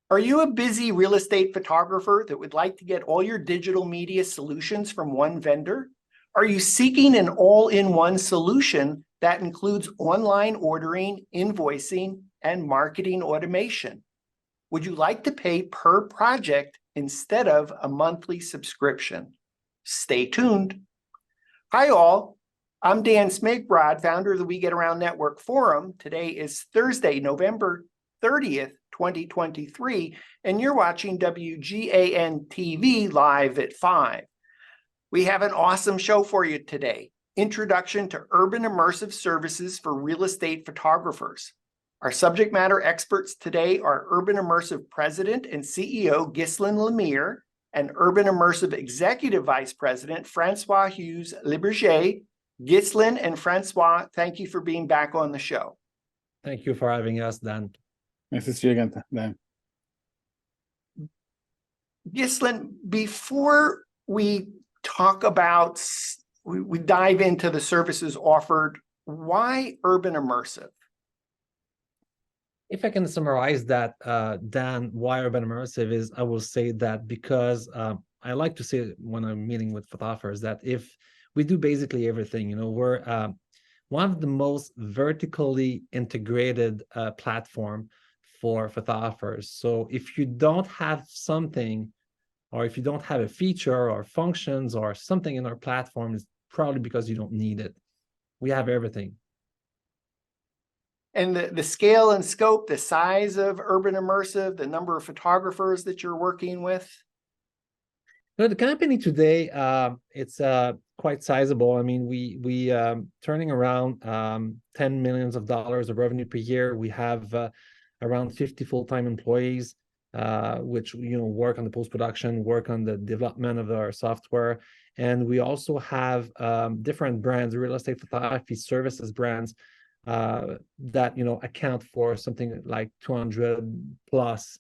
Are you a busy real estate photographer that would like to get all your digital media solutions from one vendor? Are you seeking an all-in-one solution that includes online ordering, invoicing, and marketing automation? Would you like to pay per project instead of a monthly subscription? Stay tuned. Hi all, I'm Dan Smigrod, founder of the We Get Around Network Forum. Today is Thursday, November 30th, 2023, and you're watching WGAN-TV live at 5. We have an awesome show for you today. Introduction to Urban Immersive Services for Real Estate Photographers. Our subject matter experts today are Urban Immersive President and CEO Ghislain Lemire and Urban Immersive Executive Vice President Francois Hughes Liberger. Ghislain and Francois, thank you for being back on the show. Thank you for having us, Dan. Nice to see you again, Dan. Ghislain, before we talk about, we dive into the services offered, why Urban Immersive? If I can summarize that, Dan, why Urban Immersive is, I will say that because I like to say when I'm meeting with photographers that if we do basically everything, we're one of the most vertically integrated platform for photographers. So if you don't have something, or if you don't have a feature or functions or something in our platform, it's probably because you don't need it. We have everything. And the scale and scope, the size of Urban Immersive, the number of photographers that you're working with? No, the company today, it's quite sizable. I mean, we turning around $10 million of revenue per year. We have around 50 full-time employees, which work on the post-production, work on the development of our software, and we also have different brands, real estate photography services brands that account for something like 200 plus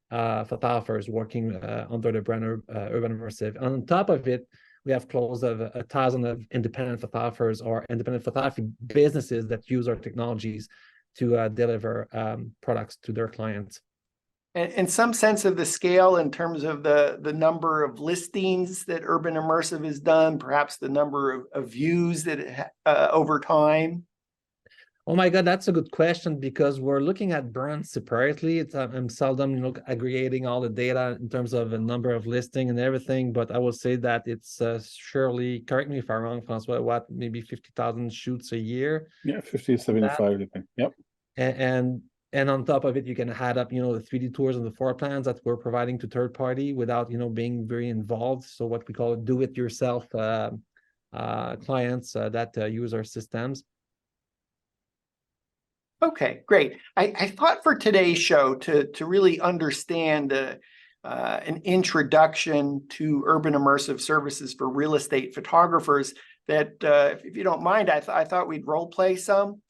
photographers working under the brand Urban Immersive. On top of it, we have close of 1,000 of independent photographers or independent photography businesses that use our technologies to deliver products to their clients. And some sense of the scale in terms of the number of listings that Urban Immersive has done, perhaps the number of views that over time? Oh my God, that's a good question because we're looking at brands separately. I'm seldom aggregating all the data in terms of a number of listing and everything, but I will say that it's surely, correct me if I'm wrong, Francois, what, maybe 50,000 shoots a year? Yeah, 50, 75, depending. Yep. And on top of it, you can add up, the 3D tours and the floor plans that we're providing to third party without, being very involved. So what we call do-it-yourself clients that use our systems. Okay, great. I thought for today's show to really understand an introduction to Urban Immersive Services for real estate photographers that, if you don't mind, I thought we'd role play some.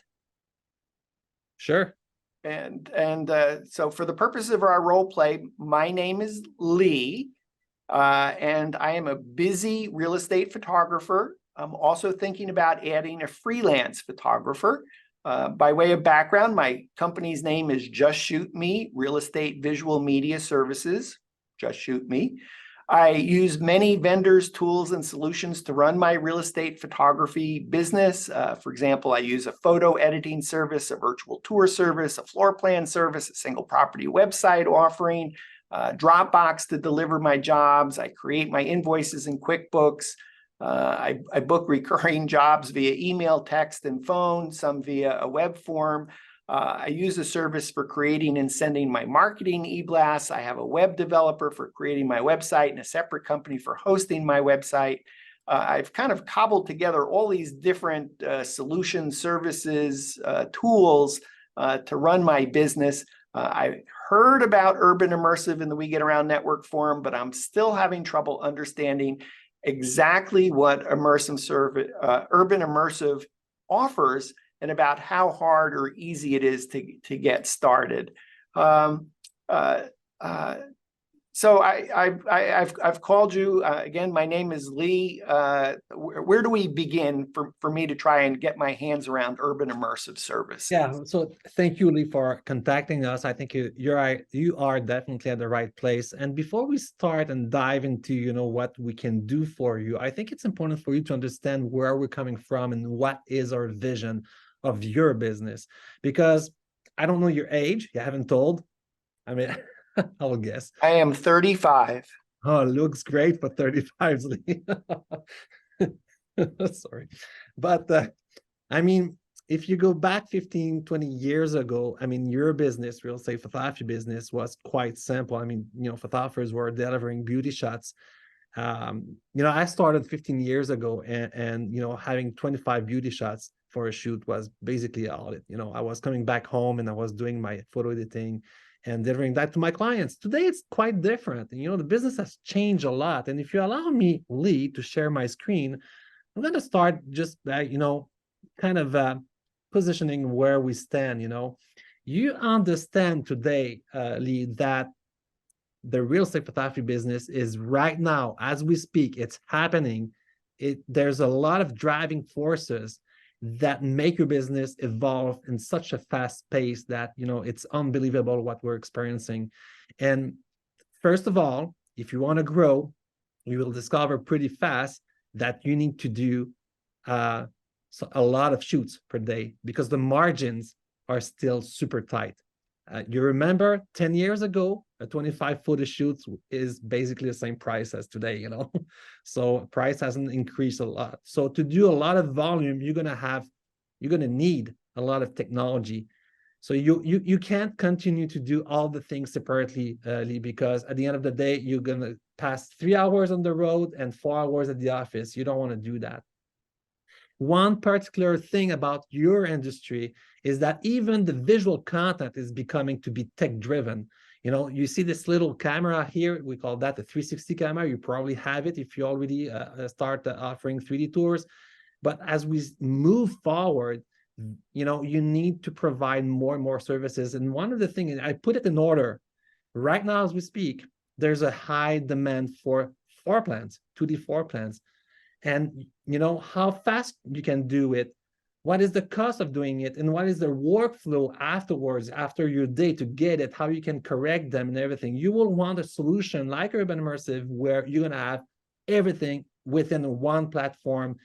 Sure. And so for the purpose of our role play, my name is Lee, and I am a busy real estate photographer. I'm also thinking about adding a freelance photographer. By way of background, my company's name is Just Shoot Me, Real Estate Visual Media Services, Just Shoot Me. I use many vendors, tools, and solutions to run my real estate photography business. For example, I use a photo editing service, a virtual tour service, a floor plan service, a single property website offering, Dropbox to deliver my jobs. I create my invoices in QuickBooks. I book recurring jobs via email, text, and phone, some via a web form. I use a service for creating and sending my marketing e-blasts. I have a web developer for creating my website and a separate company for hosting my website. I've kind of cobbled together all these different solutions, services, tools to run my business. I heard about Urban Immersive in the We Get Around Network Forum, but I'm still having trouble understanding exactly what Urban Immersive offers and about how hard or easy it is to get started. So I've called you again. My name is Lee. Where do we begin for me to try and get my hands around Urban Immersive Service? Yeah, so thank you, Lee, for contacting us. I think you are definitely at the right place. And before we start and dive into what we can do for you, I think it's important for you to understand where we're coming from and what is our vision of your business. Because I don't know your age, you haven't told. I mean, I'll guess. I am 35. Oh, looks great for 35, Lee. Sorry. But I mean, if you go back 15, 20 years ago, I mean, your business, real estate photography business, was quite simple. I mean, photographers were delivering beauty shots. I started 15 years ago and having 25 beauty shots for a shoot was basically all it. I was coming back home and I was doing my photo editing and delivering that to my clients. Today, it's quite different. The business has changed a lot. And if you allow me, Lee, to share my screen, I'm going to start just, kind of positioning where we stand. You understand today, Lee, that the real estate photography business is right now, as we speak, it's happening. There's a lot of driving forces that make your business evolve in such a fast pace that, it's unbelievable what we're experiencing. And first of all, if you want to grow, you will discover pretty fast that you need to do a lot of shoots per day because the margins are still super tight. You remember 10 years ago, a 25 photo shoot is basically the same price as today, So price hasn't increased a lot. So to do a lot of volume, you're going to need a lot of technology. So you can't continue to do all the things separately, Lee, because at the end of the day, you're going to pass 3 hours on the road and 4 hours at the office. You don't want to do that. One particular thing about your industry is that even the visual content is becoming to be tech-driven. You see this little camera here, we call that the 360 camera. You probably have it if you already start offering 3D tours. But as we move forward, you need to provide more and more services. And one of the things, I put it in order. Right now, as we speak, there's a high demand for floor plans, 2D floor plans. And how fast you can do it, what is the cost of doing it, and what is the workflow afterwards, after your day to get it, how you can correct them and everything. You will want a solution like Urbanimmersive where you're going to have everything within one platform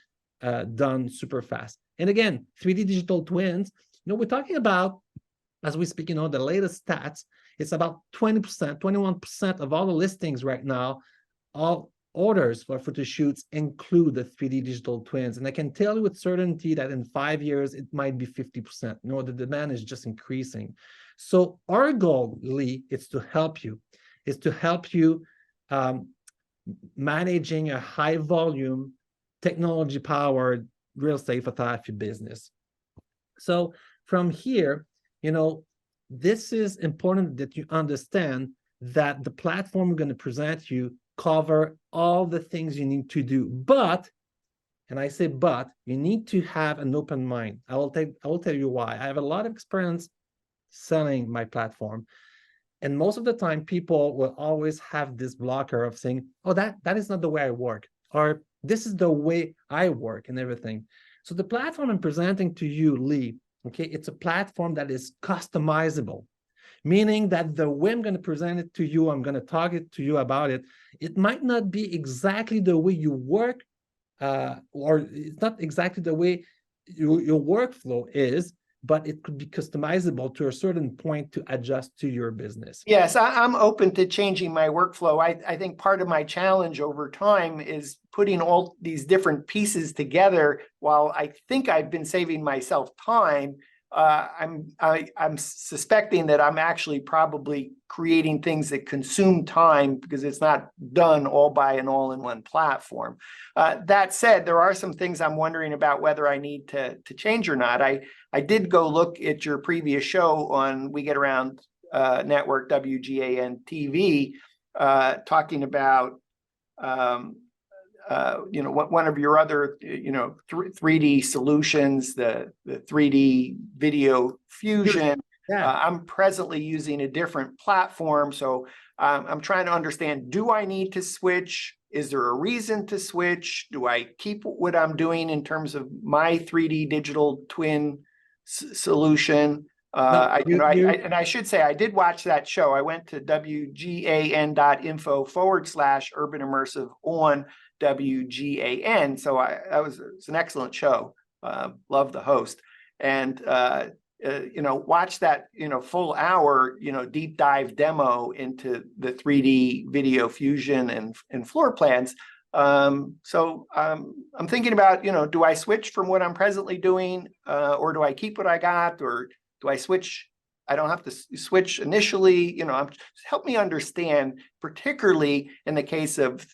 done super fast. And again, 3D digital twins, we're talking about, as we speak, the latest stats, it's about 20%, 21% of all the listings right now, all orders for photo shoots include the 3D digital twins. And I can tell you with certainty that in 5 years, it might be 50%. The demand is just increasing. So our goal, Lee, is to help you, managing a high volume, technology-powered real estate photography business. So from here, this is important that you understand that the platform we're going to present you cover all the things you need to do. But, and I say but, you need to have an open mind. I will tell you why. I have a lot of experience selling my platform. And most of the time, people will always have this blocker of saying, oh, that is not the way I work, or this is the way I work and everything. So the platform I'm presenting to you, Lee, okay, it's a platform that is customizable, meaning that the way I'm going to present it to you, I'm going to talk to you about it, it might not be exactly the way you work, or it's not exactly the way your workflow is, but it could be customizable to a certain point to adjust to your business. Yes, I'm open to changing my workflow. I think part of my challenge over time is putting all these different pieces together. While I think I've been saving myself time, I'm suspecting that I'm actually probably creating things that consume time because it's not done all by an all-in-one platform. That said, there are some things I'm wondering about whether I need to change or not. I did go look at your previous show on We Get Around Network, WGAN-TV, talking about one of your other 3D solutions, the 3D video fusion. Yeah. I'm presently using a different platform, so I'm trying to understand, do I need to switch? Is there a reason to switch? Do I keep what I'm doing in terms of my 3D digital twin solution? And I should say, I did watch that show. I went to WGAN.info/Urbanimmersive on WGAN. So it's an excellent show. Love the host. And watch that, full hour, deep dive demo into the 3D video fusion and floor plans. So I'm thinking about, do I switch from what I'm presently doing, or do I keep what I got, or do I switch? I don't have to switch initially, help me understand, particularly in the case of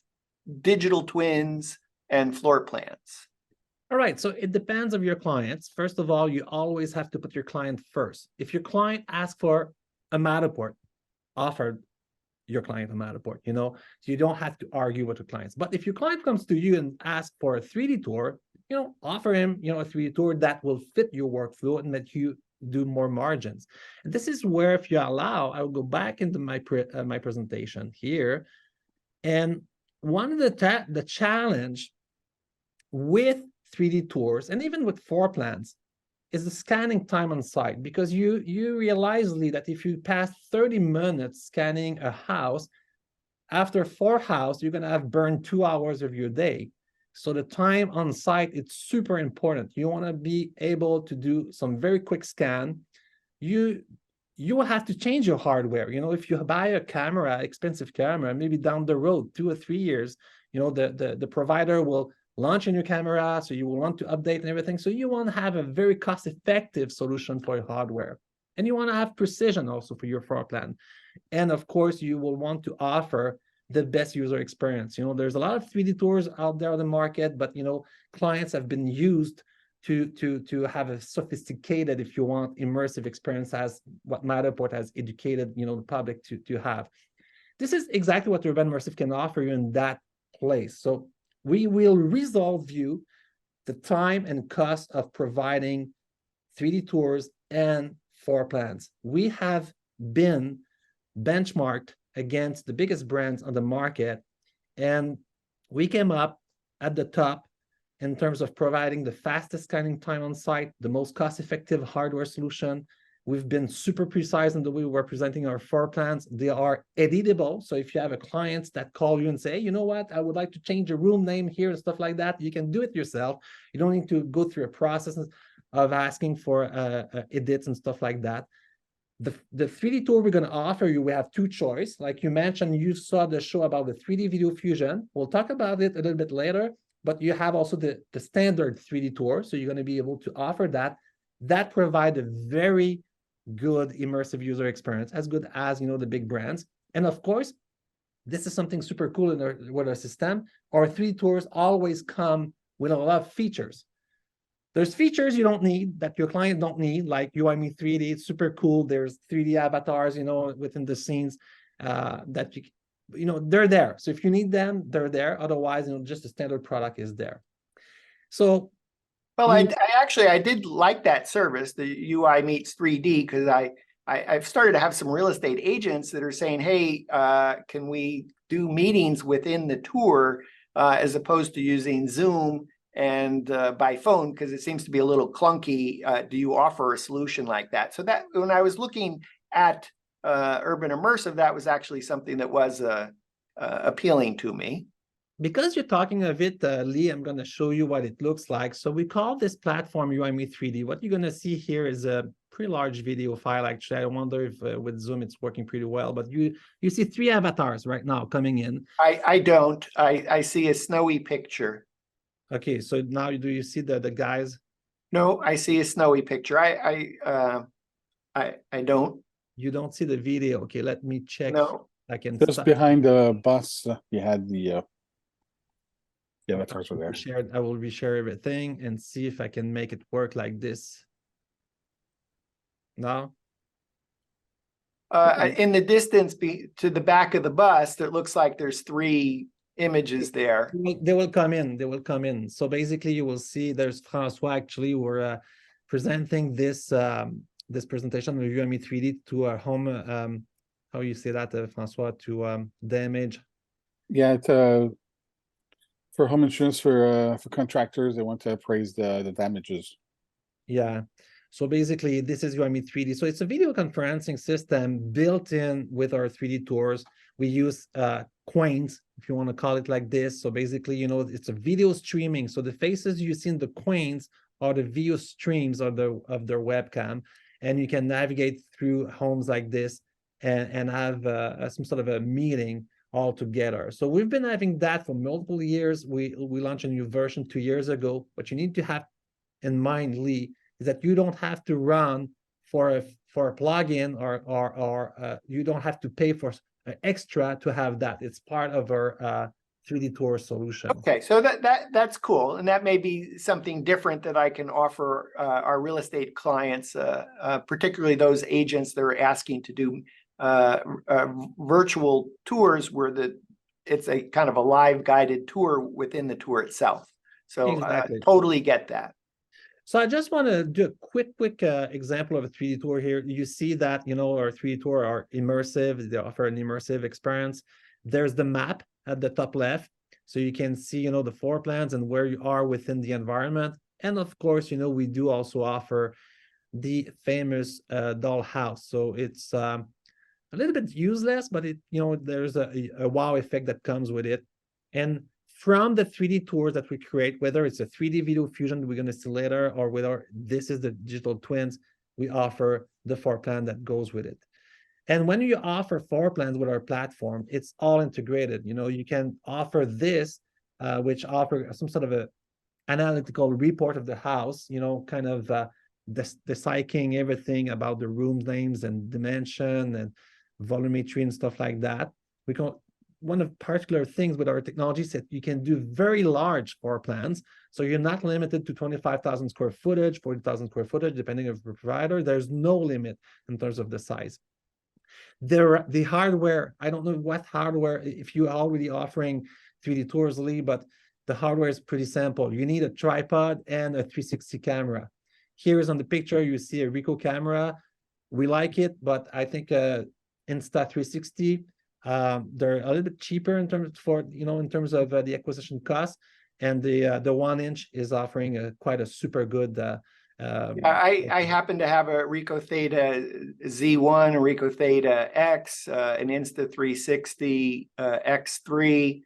digital twins and floor plans. All right, so it depends on your clients. First of all, you always have to put your client first. If your client asks for a Matterport, offer your client a Matterport, so you don't have to argue with your clients. But if your client comes to you and asks for a 3D tour, offer him, a 3D tour that will fit your workflow and that you do more margins. And this is where, if you allow, I will go back into my presentation here. And one of the challenge with 3D tours and even with floor plans is the scanning time on site, because you realize, Lee, that if you pass 30 minutes scanning a house, after 4 houses, you're going to have burned 2 hours of your day. So the time on site, it's super important. You want to be able to do some very quick scan. You will have to change your hardware. If you buy a camera, expensive camera, maybe down the road, 2 or 3 years, the provider will launch a new camera, so you will want to update and everything. So you want to have a very cost-effective solution for your hardware. And you want to have precision also for your floor plan. And of course, you will want to offer the best user experience. There's a lot of 3D tours out there on the market, but clients have been used to have a sophisticated, if you want, immersive experience, as what Matterport has educated the public to have. This is exactly what Urbanimmersive can offer you in that place. So we will resolve you the time and cost of providing 3D tours and floor plans. We have been benchmarked against the biggest brands on the market, and we came up at the top in terms of providing the fastest scanning time on site, the most cost-effective hardware solution. We've been super precise in the way we're presenting our floor plans. They are editable. So if you have a client that call you and say, you know what, I would like to change a room name here and stuff like that, you can do it yourself. You don't need to go through a process of asking for edits and stuff like that. The 3D tour we're going to offer you, we have 2 choices. Like you mentioned, you saw the show about the 3D video fusion. We'll talk about it a little bit later, but you have also the standard 3D tour. So you're going to be able to offer that. That provide a very good immersive user experience, as good as the big brands. And of course, this is something super cool with our system. Our 3D tours always come with a lot of features. There's features you don't need, that your client don't need, like UIMe 3D. It's super cool. There's 3D avatars, within the scenes that they're there. So if you need them, they're there. Otherwise, just the standard product is there. So, well, I did like that service, the UI meets 3D, because I've started to have some real estate agents that are saying, hey, can we do meetings within the tour as opposed to using Zoom and by phone, because it seems to be a little clunky. Do you offer a solution like that? So that when I was looking at Urbanimmersive, that was actually something that was appealing to me. Because you're talking of it, Lee, I'm going to show you what it looks like. So we call this platform UIMe 3D. What you're going to see here is a pretty large video file. Actually, I wonder if with Zoom it's working pretty well. But you see 3 avatars right now coming in. I don't. I see a snowy picture. Okay, so now do you see the guys? No, I see a snowy picture. I don't. You don't see the video. Okay, let me check. No. I can Just behind the bus, you had the avatars were there. I will reshare everything and see if I can make it work like this. No? In the distance to the back of the bus, it looks like there's 3 images there. They will come in. They will come in. So basically, you will see there's Francois. Actually, we're presenting this this presentation of UME 3D to a home, how you say that, Francois, to the image. Yeah, it's for home insurance for contractors. They want to appraise the damages. Yeah. So basically, this is UME 3D. So it's a video conferencing system built in with our 3D tours. We use Quains, if you want to call it like this. So basically, you know, it's a video streaming. So the faces you see in the Quains are the video streams of their webcam, and you can navigate through homes like this and have some sort of a meeting all together. So we've been having that for multiple years. We launched a new version 2 years ago. What you need to have in mind, Lee, is that you don't have to run for a plugin or you don't have to pay for extra to have that. It's part of our 3D tour solution. Okay, so that's cool, and that may be something different that I can offer our real estate clients, particularly those agents that are asking to do virtual tours where it's a kind of a live guided tour within the tour itself. So Exactly. totally get that. So I just want to do a quick example of a 3D tour here. You see that, you know, our 3D tour are immersive. They offer an immersive experience. There's the map at the top left. So you can see, you know, the floor plans and where you are within the environment. And of course, you know, we do also offer the famous dollhouse. So it's a little bit useless, but it, you know, there's a wow effect that comes with it. And from the 3D tours that we create, whether it's a 3D video fusion we're going to see later, or this is the digital twins, we offer the floor plan that goes with it. And when you offer floor plans with our platform, it's all integrated. You know, you can offer this, which offer some sort of a analytical report of the house, you know, kind of deciphering everything about the room names and dimension and volumetry and stuff like that. One of the particular things with our technology is that you can do very large floor plans. So you're not limited to 25,000 square footage, 40,000 square footage, depending on the provider. There's no limit in terms of the size. The hardware, I don't know what hardware, if you're already offering 3D tours, Lee, but the hardware is pretty simple. You need a tripod and a 360 camera. Here is on the picture, you see a Ricoh camera. We like it, but I think Insta360, they're a little bit cheaper in terms of the acquisition cost, and the 1-inch is offering quite a super good. I happen to have a Ricoh Theta Z1, a Ricoh Theta X, an Insta360 X3,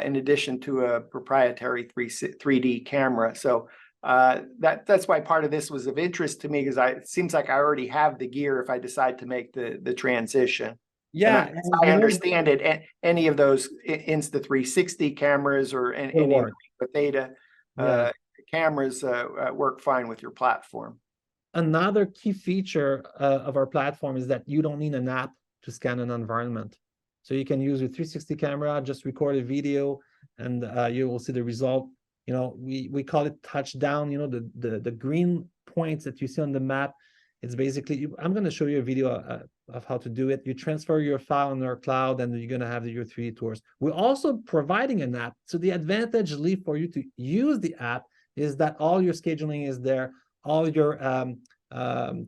in addition to a proprietary 3D camera. So that's why part of this was of interest to me, because it seems like I already have the gear if I decide to make the transition. Yeah, and I understand it. Any of those Insta360 cameras or any of the Theta cameras work fine with your platform. Another key feature of our platform is that you don't need an app to scan an environment. So you can use your 360 camera, just record a video, and you will see the result. You know, we call it touchdown. You know, the green points that you see on the map. It's basically, I'm going to show you a video of how to do it. You transfer your file in our cloud, and you're going to have your 3D tours. We're also providing an app. So the advantage, Lee, for you to use the app is that all your scheduling is there, all your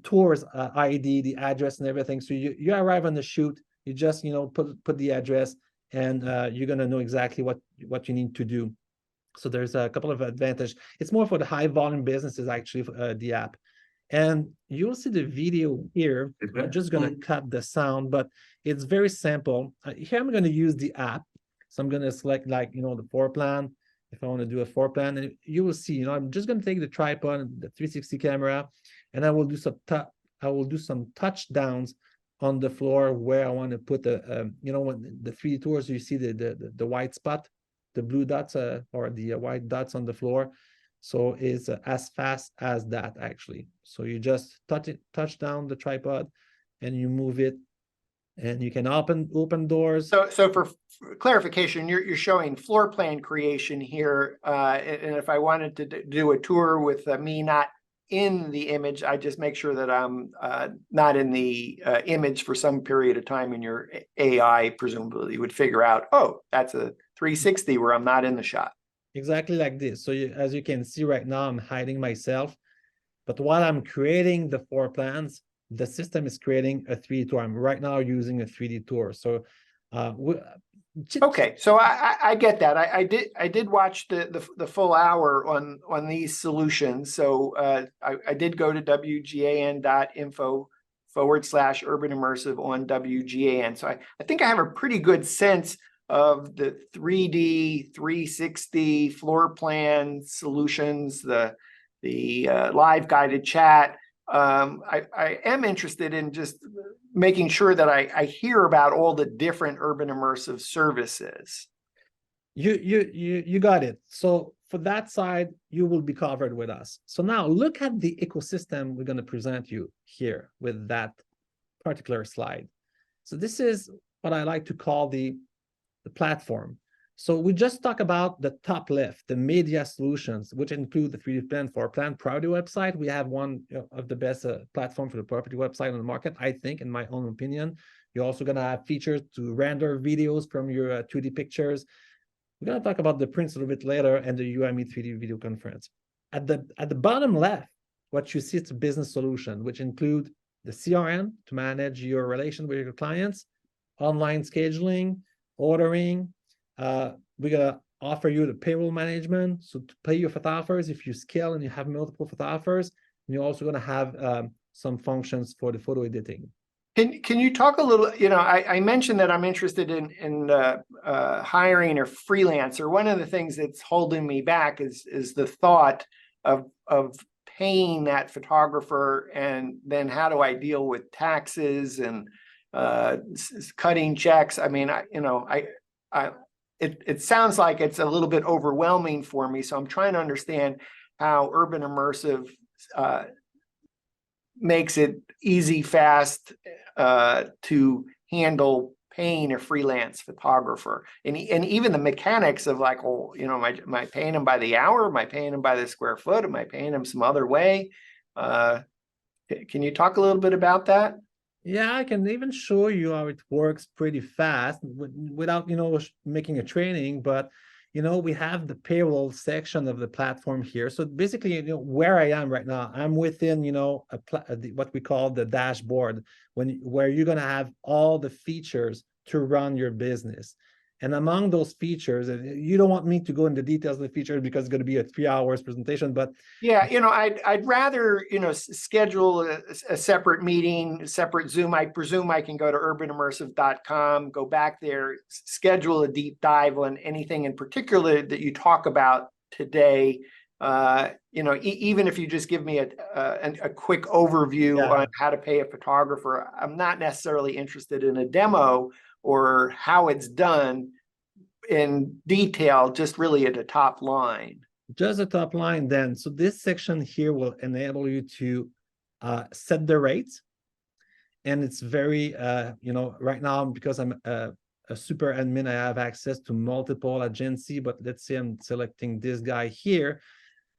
tours ID, the address and everything. So you arrive on the shoot, you just, you know, put the address, and you're going to know exactly what you need to do. So there's a couple of advantages. It's more for the high volume businesses, actually, the app. And you'll see the video here. I'm just going to cut the sound, but it's very simple. Here I'm going to use the app. So I'm going to select, like, you know, the floor plan. If I want to do a floor plan, and you will see, you know, I'm just going to take the tripod and the 360 camera, and I will do some touchdowns on the floor where I want to put the, you know, when the 3D tours, you see the white spot, the blue dots or the white dots on the floor. So it's as fast as that, actually. So you just touch down the tripod, and you move it, and you can open doors. So for clarification, you're showing floor plan creation here, and if I wanted to do a tour with me not in the image, I just make sure that I'm not in the image for some period of time, and your AI presumably would figure out, oh, that's a 360 where I'm not in the shot. Exactly like this. So as you can see right now, I'm hiding myself, but while I'm creating the floor plans, the system is creating a 3D tour. I'm right now using a 3D tour. So okay, so I get that. I did watch the full hour on these solutions. So I did go to WGAN.info/Urbanimmersive on WGAN. So I think I have a pretty good sense of the 3D, 360 floor plan solutions, the live guided chat. I am interested in just making sure that I hear about all the different Urbanimmersive services. You got it. So for that side, you will be covered with us. So now look at the ecosystem we're going to present you here with that particular slide. So this is what I like to call the platform. So we just talk about the top left, the media solutions, which include the 3D plan for plan property website. We have one of the best platform for the property website on the market, I think, in my own opinion. You're also going to have features to render videos from your 2D pictures. We're going to talk about the prints a little bit later and the UME 3D video conference. At the bottom left, what you see is a business solution, which include the CRM to manage your relation with your clients, online scheduling, ordering. We're going to offer you the payroll management, so to pay your photographers if you scale and you have multiple photographers. And you're also going to have some functions for the photo editing. Can you talk a little, I mentioned that I'm interested in hiring a freelancer. One of the things that's holding me back is the thought of paying that photographer, and then how do I deal with taxes and cutting checks? I mean, it sounds like it's a little bit overwhelming for me. So I'm trying to understand how Urbanimmersive makes it easy, fast to handle paying a freelance photographer, and even the mechanics of like, oh, am I paying them by the hour? Am I paying them by the square foot? Am I paying them some other way? Can you talk a little bit about that? Yeah, I can even show you how it works pretty fast without, making a training, but, we have the payroll section of the platform here. So basically, where I am right now, I'm within, what we call the dashboard, where you're going to have all the features to run your business. And among those features, and you don't want me to go into details of the features because it's going to be a 3 hours presentation, but yeah, I'd rather, schedule a separate meeting, a separate Zoom. I presume I can go to urbanimmersive.com, go back there, schedule a deep dive on anything in particular that you talk about today. Even if you just give me a quick overview on how to pay a photographer, I'm not necessarily interested in a demo or how it's done in detail, just really at a top line. Just a top line then. So this section here will enable you to set the rates. And it's very, right now, because I'm a super admin, I have access to multiple agency, but let's say I'm selecting this guy here.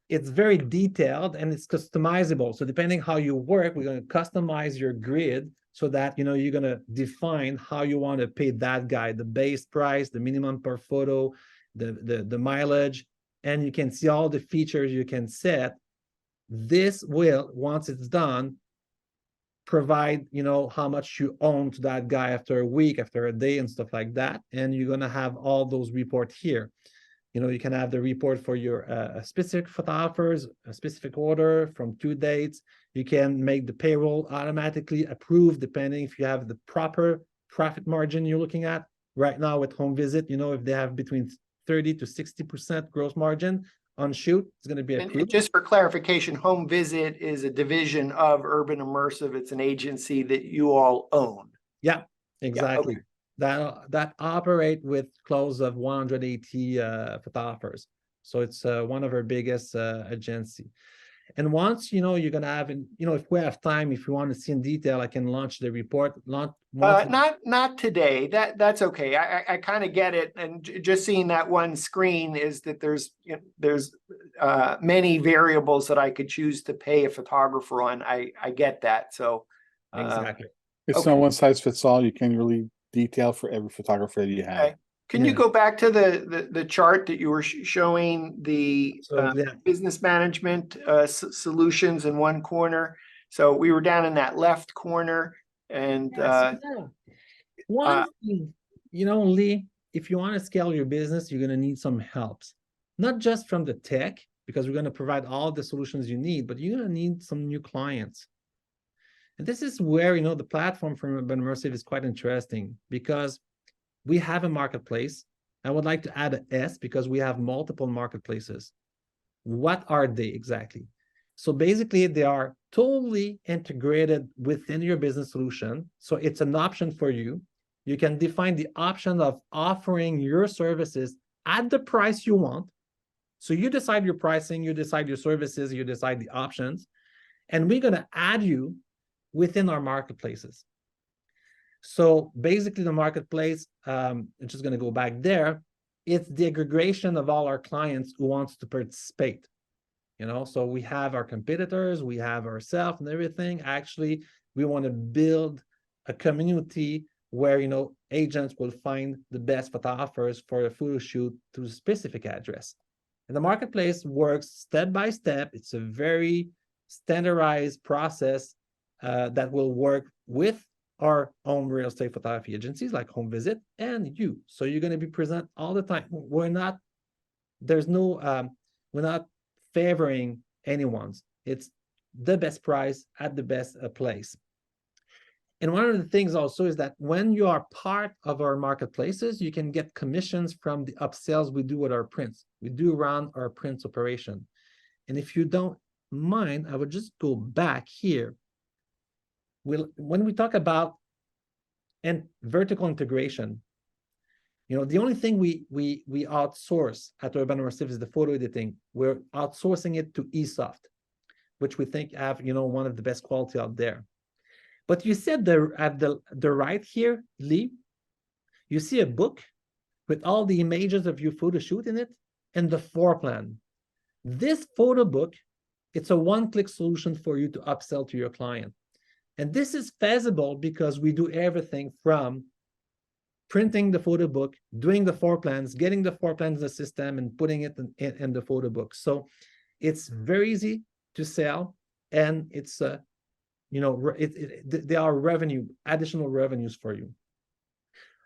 It's very detailed and it's customizable. So depending how you work, we're going to customize your grid so that, you're going to define how you want to pay that guy, the base price, the minimum per photo, the mileage, and you can see all the features you can set. This will, once it's done, provide, how much you own to that guy after a week, after a day, and stuff like that. And you're going to have all those reports here. You can have the report for your specific photographers, a specific order from 2 dates. You can make the payroll automatically approved depending if you have the proper profit margin you're looking at. Right now with home visit, if they have between 30 to 60% gross margin on shoot, it's going to be approved. And just for clarification, Home Visit is a division of Urbanimmersive. It's an agency that you all own. Yeah, exactly. Yeah, okay. That operate with close of 180 photographers. So it's one of our biggest agency. And once you're gonna have, if we have time, if you want to see in detail, I can launch the report. Not today. That's okay. I kind of get it. And just seeing that one screen is that there's many variables that I could choose to pay a photographer on. I get that. So exactly. It's not one size fits all. You can really detail for every photographer that you have. Okay. Can you go back to the chart that you were showing the business management solutions in one corner? So we were down in that left corner, and Yes, yeah. One thing, Lee, if you want to scale your business, you're going to need some helps, not just from the tech, because we're going to provide all the solutions you need, but you're going to need some new clients. And this is where, the platform from Urbanimmersive is quite interesting, because we have a marketplace. I would like to add an S because we have multiple marketplaces. What are they exactly? So basically, they are totally integrated within your business solution. So it's an option for you. You can define the option of offering your services at the price you want. So you decide your pricing, you decide your services, you decide the options, and we're going to add you within our marketplaces. So basically, the marketplace, I'm just going to go back there. It's the aggregation of all our clients who wants to participate. So we have our competitors, we have ourselves and everything. Actually, we want to build a community where, agents will find the best photographers for a photo shoot to a specific address. And the marketplace works step by step. It's a very standardized process that will work with our own real estate photography agencies like Home Visit and you. So you're going to be present all the time. We're not favoring anyone's. It's the best price at the best place. And one of the things also is that when you are part of our marketplaces, you can get commissions from the upsells we do with our prints. We do run our prints operation. And if you don't mind, I would just go back here. When we talk about vertical integration, the only thing we outsource at Urbanimmersive is the photo editing. We're outsourcing it to eSoft, which we think have one of the best quality out there. But you said at the right here, Lee, you see a book with all the images of your photo shoot in it and the floor plan. This photo book, it's a one-click solution for you to upsell to your client. And this is feasible because we do everything from printing the photo book, doing the floor plans, getting the floor plans in the system, and putting it in the photo book. So it's very easy to sell, and it's there are additional revenues for you.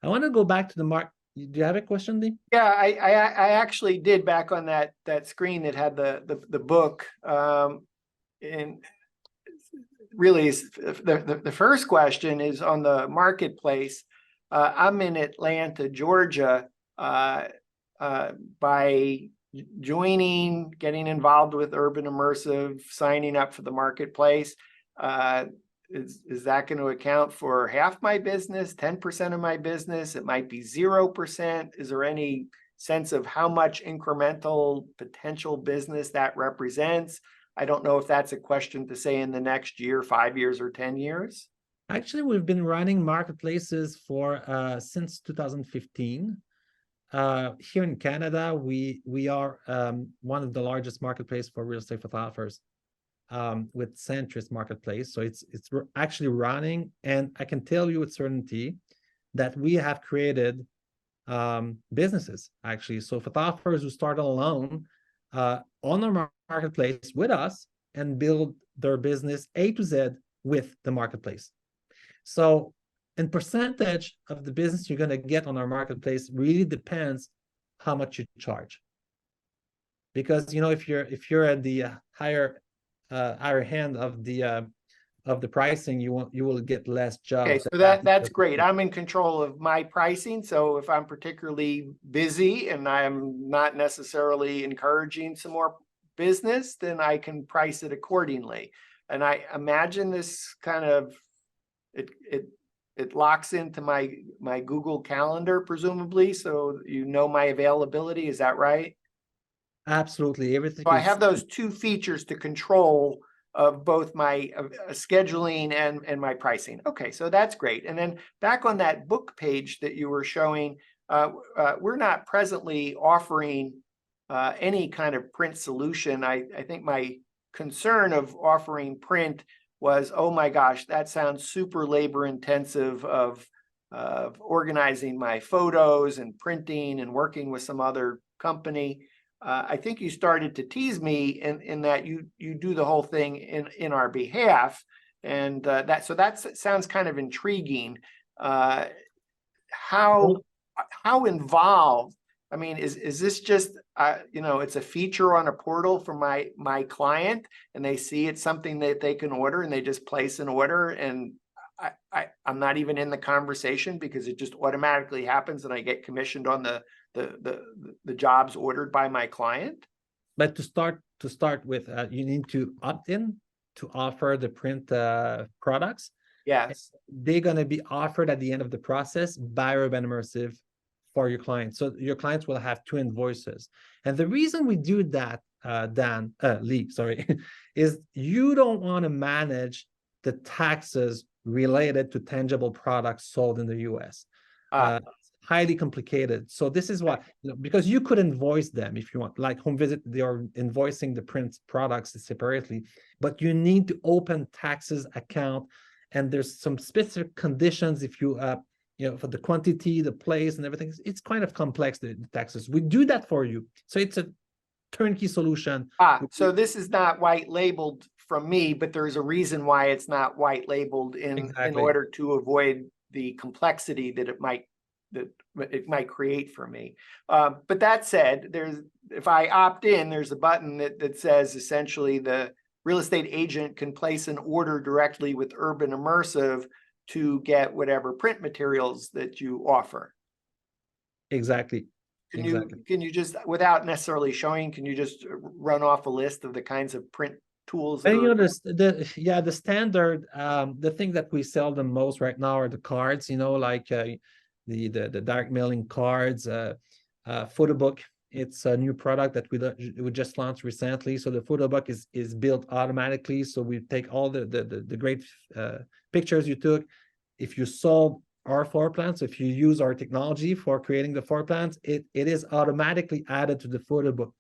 I want to go back to the mark. Do you have a question, Lee? Yeah, I actually did, back on that screen that had the book. And really, the first question is on the marketplace. I'm in Atlanta, Georgia. By getting involved with Urbanimmersive, signing up for the marketplace, is that going to account for half my business, 10% of my business? It might be 0%. Is there any sense of how much incremental potential business that represents? I don't know if that's a question to say in the next year, 5 years, or 10 years. Actually, we've been running marketplaces for since 2015. Here in Canada, we are one of the largest marketplace for real estate photographers with Centris Marketplace. So it's actually running, and I can tell you with certainty that we have created businesses, actually. So photographers who start alone on our marketplace with us and build their business A to Z with the marketplace. So in percentage of the business you're going to get on our marketplace really depends how much you charge. Because if you're at the higher hand of the pricing, you will get less jobs. Okay, so that's great. I'm in control of my pricing. So if I'm particularly busy and I'm not necessarily encouraging some more business, then I can price it accordingly. And I imagine this kind of it locks into my Google Calendar, presumably, so my availability. Is that right? Absolutely. Everything. So I have those two features to control of both my scheduling and my pricing. Okay, so that's great. And then back on that book page that you were showing, we're not presently offering any kind of print solution. I think my concern of offering print was, oh my gosh, that sounds super labor intensive of organizing my photos and printing and working with some other company. I think you started to tease me in that you do the whole thing in our behalf, and that sounds kind of intriguing. How involved? I mean, is this just it's a feature on a portal for my client, and they see it's something that they can order, and they just place an order, and I'm not even in the conversation because it just automatically happens, and I get commissioned on the jobs ordered by my client. But to start with, you need to opt in to offer the print products. Yes. They're going to be offered at the end of the process by Urbanimmersive for your clients. So your clients will have 2 invoices. And the reason we do that, Lee, sorry, is you don't want to manage the taxes related to tangible products sold in the US. Highly complicated. So this is why, because you could invoice them if you want, like Home Visit, they are invoicing the print products separately, but you need to open taxes account, and there's some specific conditions if you for the quantity, the place, and everything. It's kind of complex, the taxes. We do that for you, so it's a turnkey solution. So this is not white labeled from me, but there's a reason why it's not white labeled in order to avoid the complexity that it might create for me. But that said, if I opt in, there's a button that says essentially the real estate agent can place an order directly with Urbanimmersive to get whatever print materials that you offer. Exactly. Can you just, without necessarily showing, can you just run off a list of the kinds of print tools? And the standard, the thing that we sell the most right now are the cards, like the direct mailing cards, Photobook. It's a new product that we just launched recently. So the Photobook is built automatically. So we take all the great pictures you took. If you sold our floor plans, if you use our technology for creating the floor plans, it is automatically added to the Photobook.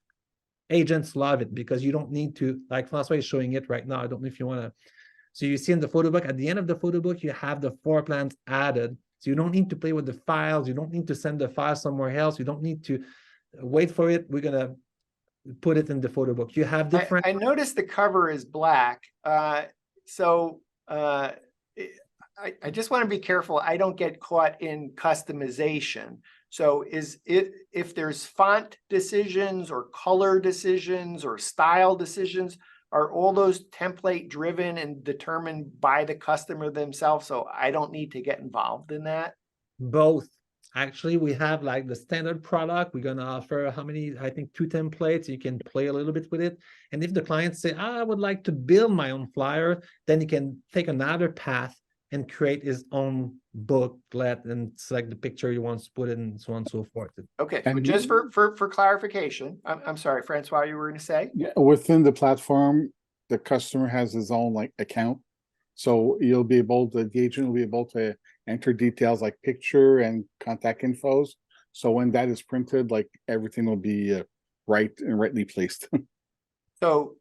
Agents love it because you don't need to, like Francois is showing it right now. I don't know if you want to. So you see in the Photobook, at the end of the Photobook, you have the floor plans added. So you don't need to play with the files. You don't need to send the file somewhere else. You don't need to wait for it. We're going to put it in the Photobook. You have different. I noticed the cover is black. I just want to be careful I don't get caught in customization. So if there's font decisions or color decisions or style decisions, are all those template driven and determined by the customer themselves? So I don't need to get involved in that? Both. Actually, we have like the standard product. We're going to offer how many? I think 2 templates. You can play a little bit with it. And if the client say, I would like to build my own flyer, then he can take another path and create his own booklet and select the picture he wants to put in, and so on and so forth. Okay, and just for clarification, I'm sorry, Francois, you were going to say? Yeah, within the platform, the customer has his own account. So the agent will be able to enter details like picture and contact infos. So when that is printed, everything will be right and rightly placed. So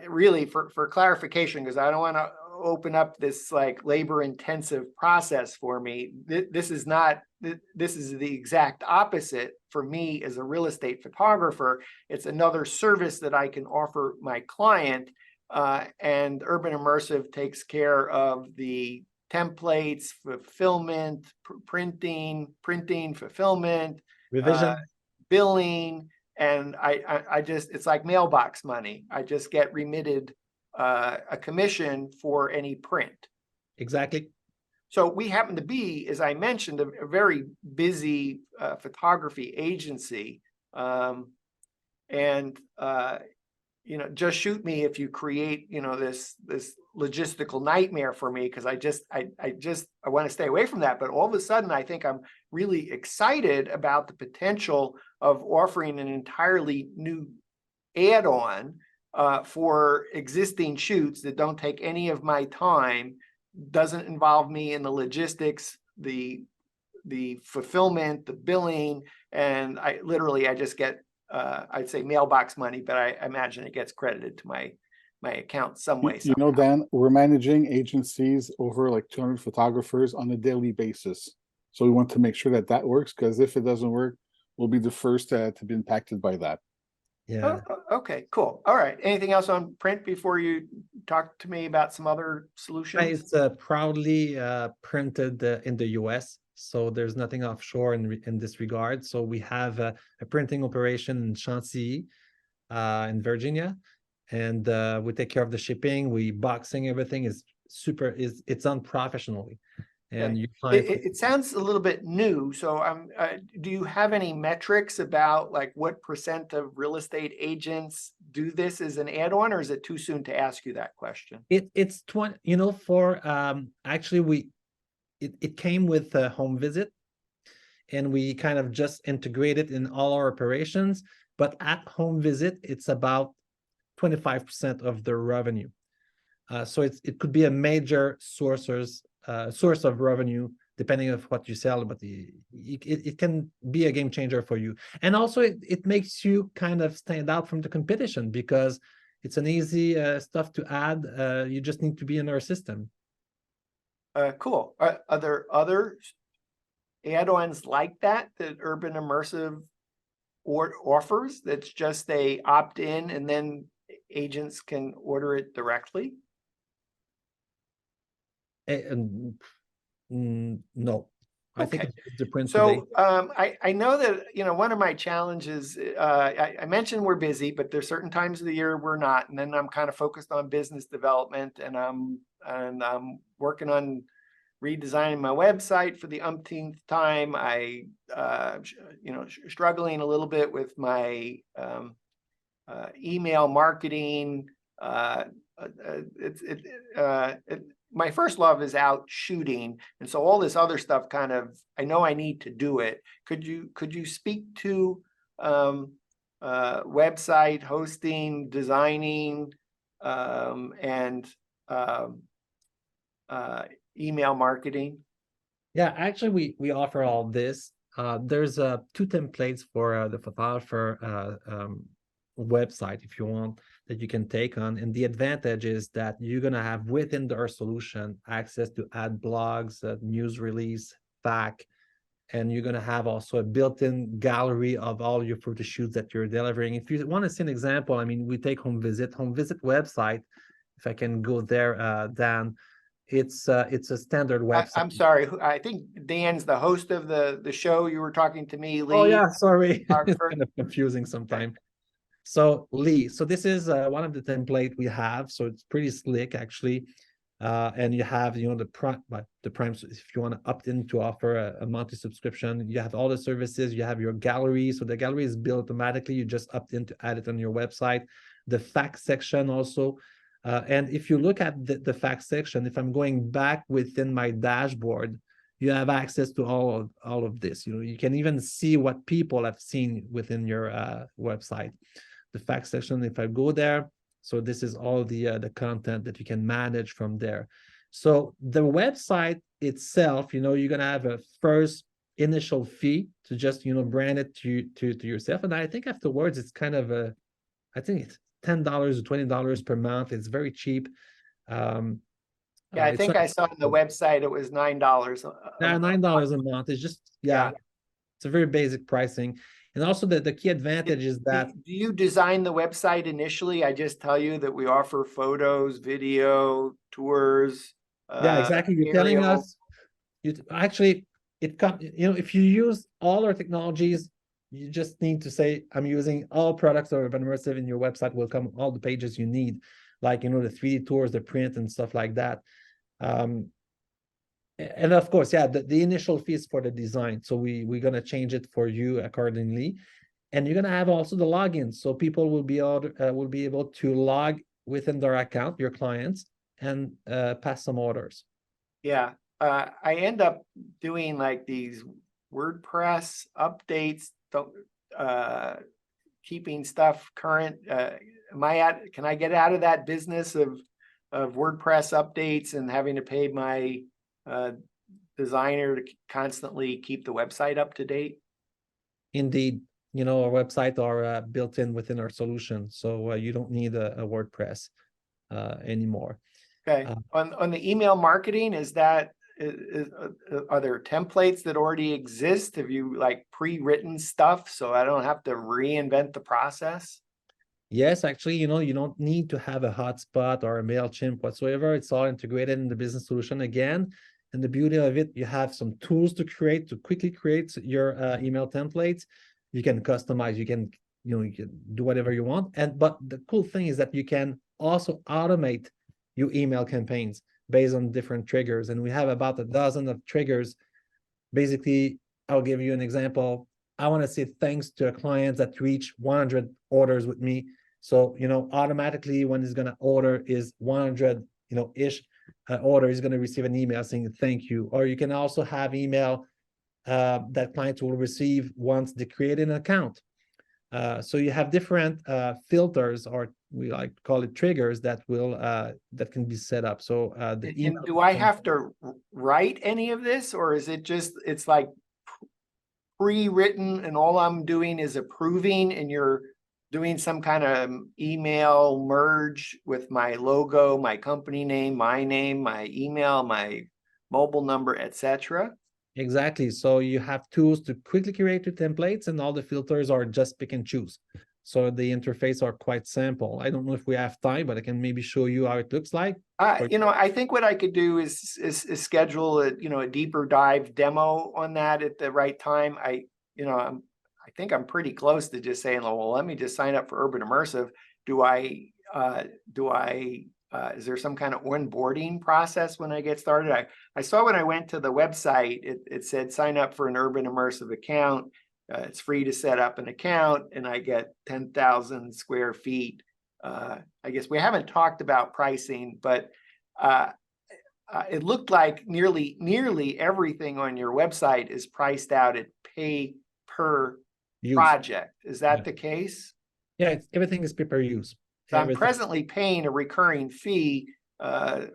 really for clarification, because I don't want to open up this labor intensive process for me. This is the exact opposite for me as a real estate photographer. It's another service that I can offer my client, and Urbanimmersive takes care of the templates, fulfillment, printing, fulfillment, revision, billing, and I just, it's like mailbox money. I just get remitted a commission for any print. Exactly. So we happen to be, as I mentioned, a very busy photography agency, and just shoot me if you create this logistical nightmare for me, because I want to stay away from that. But all of a sudden, I think I'm really excited about the potential of offering an entirely new add-on for existing shoots that don't take any of my time, doesn't involve me in the logistics, the fulfillment, the billing, and I just get I'd say mailbox money, but I imagine it gets credited to my account some way. Dan, we're managing agencies over 200 photographers on a daily basis. So we want to make sure that works, because if it doesn't work, we'll be the first to be impacted by that. Yeah. Okay, cool. All right. Anything else on print before you talk to me about some other solutions? It's proudly printed in the US, so there's nothing offshore in this regard. So we have a printing operation in Chantilly, in Virginia, and we take care of the shipping. We boxing everything is it's done professionally, and Okay. you find It sounds a little bit new. So do you have any metrics about like what % of real estate agents do this as an add-on, or is it too soon to ask you that question? it's 20, for actually it came with a home visit, and we kind of just integrate it in all our operations. But at home visit, it's about 25% of the revenue. So it could be a major source of revenue depending on what you sell, but it can be a game changer for you. And also it makes you kind of stand out from the competition because it's an easy stuff to add. You just need to be in our system. Cool. Are there other add-ons like that Urbanimmersive offers? That's just they opt in and then agents can order it directly? No, I think Okay. it's the print today. So I know that, one of my challenges, I mentioned we're busy, but there's certain times of the year we're not. And then I'm kind of focused on business development, and I'm working on redesigning my website for the umpteenth time. Struggling a little bit with my email marketing. My first love is out shooting, and so all this other stuff I know I need to do it. Could you speak to website hosting, designing, and email marketing? Yeah, actually, we offer all this. There's two templates for the photographer website, if you want, that you can take on. And the advantage is that you're going to have within our solution access to add blogs, news release, FAQ, and you're going to have also a built-in gallery of all your photo shoots that you're delivering. If you want to see an example, I mean, we take home visit website. If I can go there, Dan, it's a standard website. I'm sorry. I think Dan's the host of the show. You were talking to me, Lee. Oh yeah, sorry. It's kind of confusing sometimes. So Lee, so this is one of the template we have. So it's pretty slick actually. And you have, the prime, so if you want to opt in to offer a monthly subscription, you have all the services, you have your gallery. So the gallery is built automatically. You just opt in to add it on your website. The fact section also. And if you look at the fact section, if I'm going back within my dashboard, you have access to all of this. You can even see what people have seen within your website. The fact section, if I go there, so this is all the content that you can manage from there. So the website itself, you're gonna have a first initial fee to just brand it to yourself, and I think afterwards it's kind of I think it's $10 or $20 per month. It's very cheap. Yeah, I think I saw on the website it was $9. Yeah, $9 a month. It's just it's a very basic pricing. And also the key advantage is that do you design the website initially? I just tell you that we offer photos, video, tours. Yeah, exactly. You're telling us actually it comes, if you use all our technologies, you just need to say, I'm using all products of Urbanimmersive, and your website will come all the pages you need, like the 3D tours, the print and stuff like that. And of course, the initial fees for the design. So we're gonna change it for you accordingly, and you're gonna have also the login. So people will be able to log within their account, your clients, and pass some orders. Yeah, I end up doing like these WordPress updates, keeping stuff current. Can I get out of that business of WordPress updates and having to pay my designer to constantly keep the website up to date? Indeed, our website are built in within our solution, so you don't need a WordPress anymore. Okay. On the email marketing, are there templates that already exist? Have you like pre-written stuff so I don't have to reinvent the process? Yes, actually, you don't need to have a hotspot or a MailChimp whatsoever. It's all integrated in the business solution again. And the beauty of it, you have some tools to quickly create your email templates. You can customize, you can do whatever you want. But the cool thing is that you can also automate your email campaigns based on different triggers. And we have about a dozen of triggers. Basically, I'll give you an example. I want to say thanks to a client that reached 100 orders with me. So, automatically when he's going to order is 100, ish order, he's going to receive an email saying thank you. Or you can also have email that clients will receive once they create an account. So you have different filters, or we like to call it triggers, that can be set up. So the email. And do I have to write any of this, or is it just, it's like pre-written and all I'm doing is approving, and you're doing some kind of email merge with my logo, my company name, my email, my mobile number, etc.? Exactly. So you have tools to quickly create your templates, and all the filters are just pick and choose. So the interface are quite simple. I don't know if we have time, but I can maybe show you how it looks like. I think what I could do is schedule a deeper dive demo on that at the right time. I think I'm pretty close to just saying, well, let me just sign up for Urbanimmersive. Is there some kind of onboarding process when I get started? I saw when I went to the website, it said sign up for an Urbanimmersive account. It's free to set up an account, and I get 10,000 square feet. I guess we haven't talked about pricing, but it looked like nearly everything on your website is priced out at pay per project. Is that the case? Yeah, everything is pay per use. So I'm presently paying a recurring fee,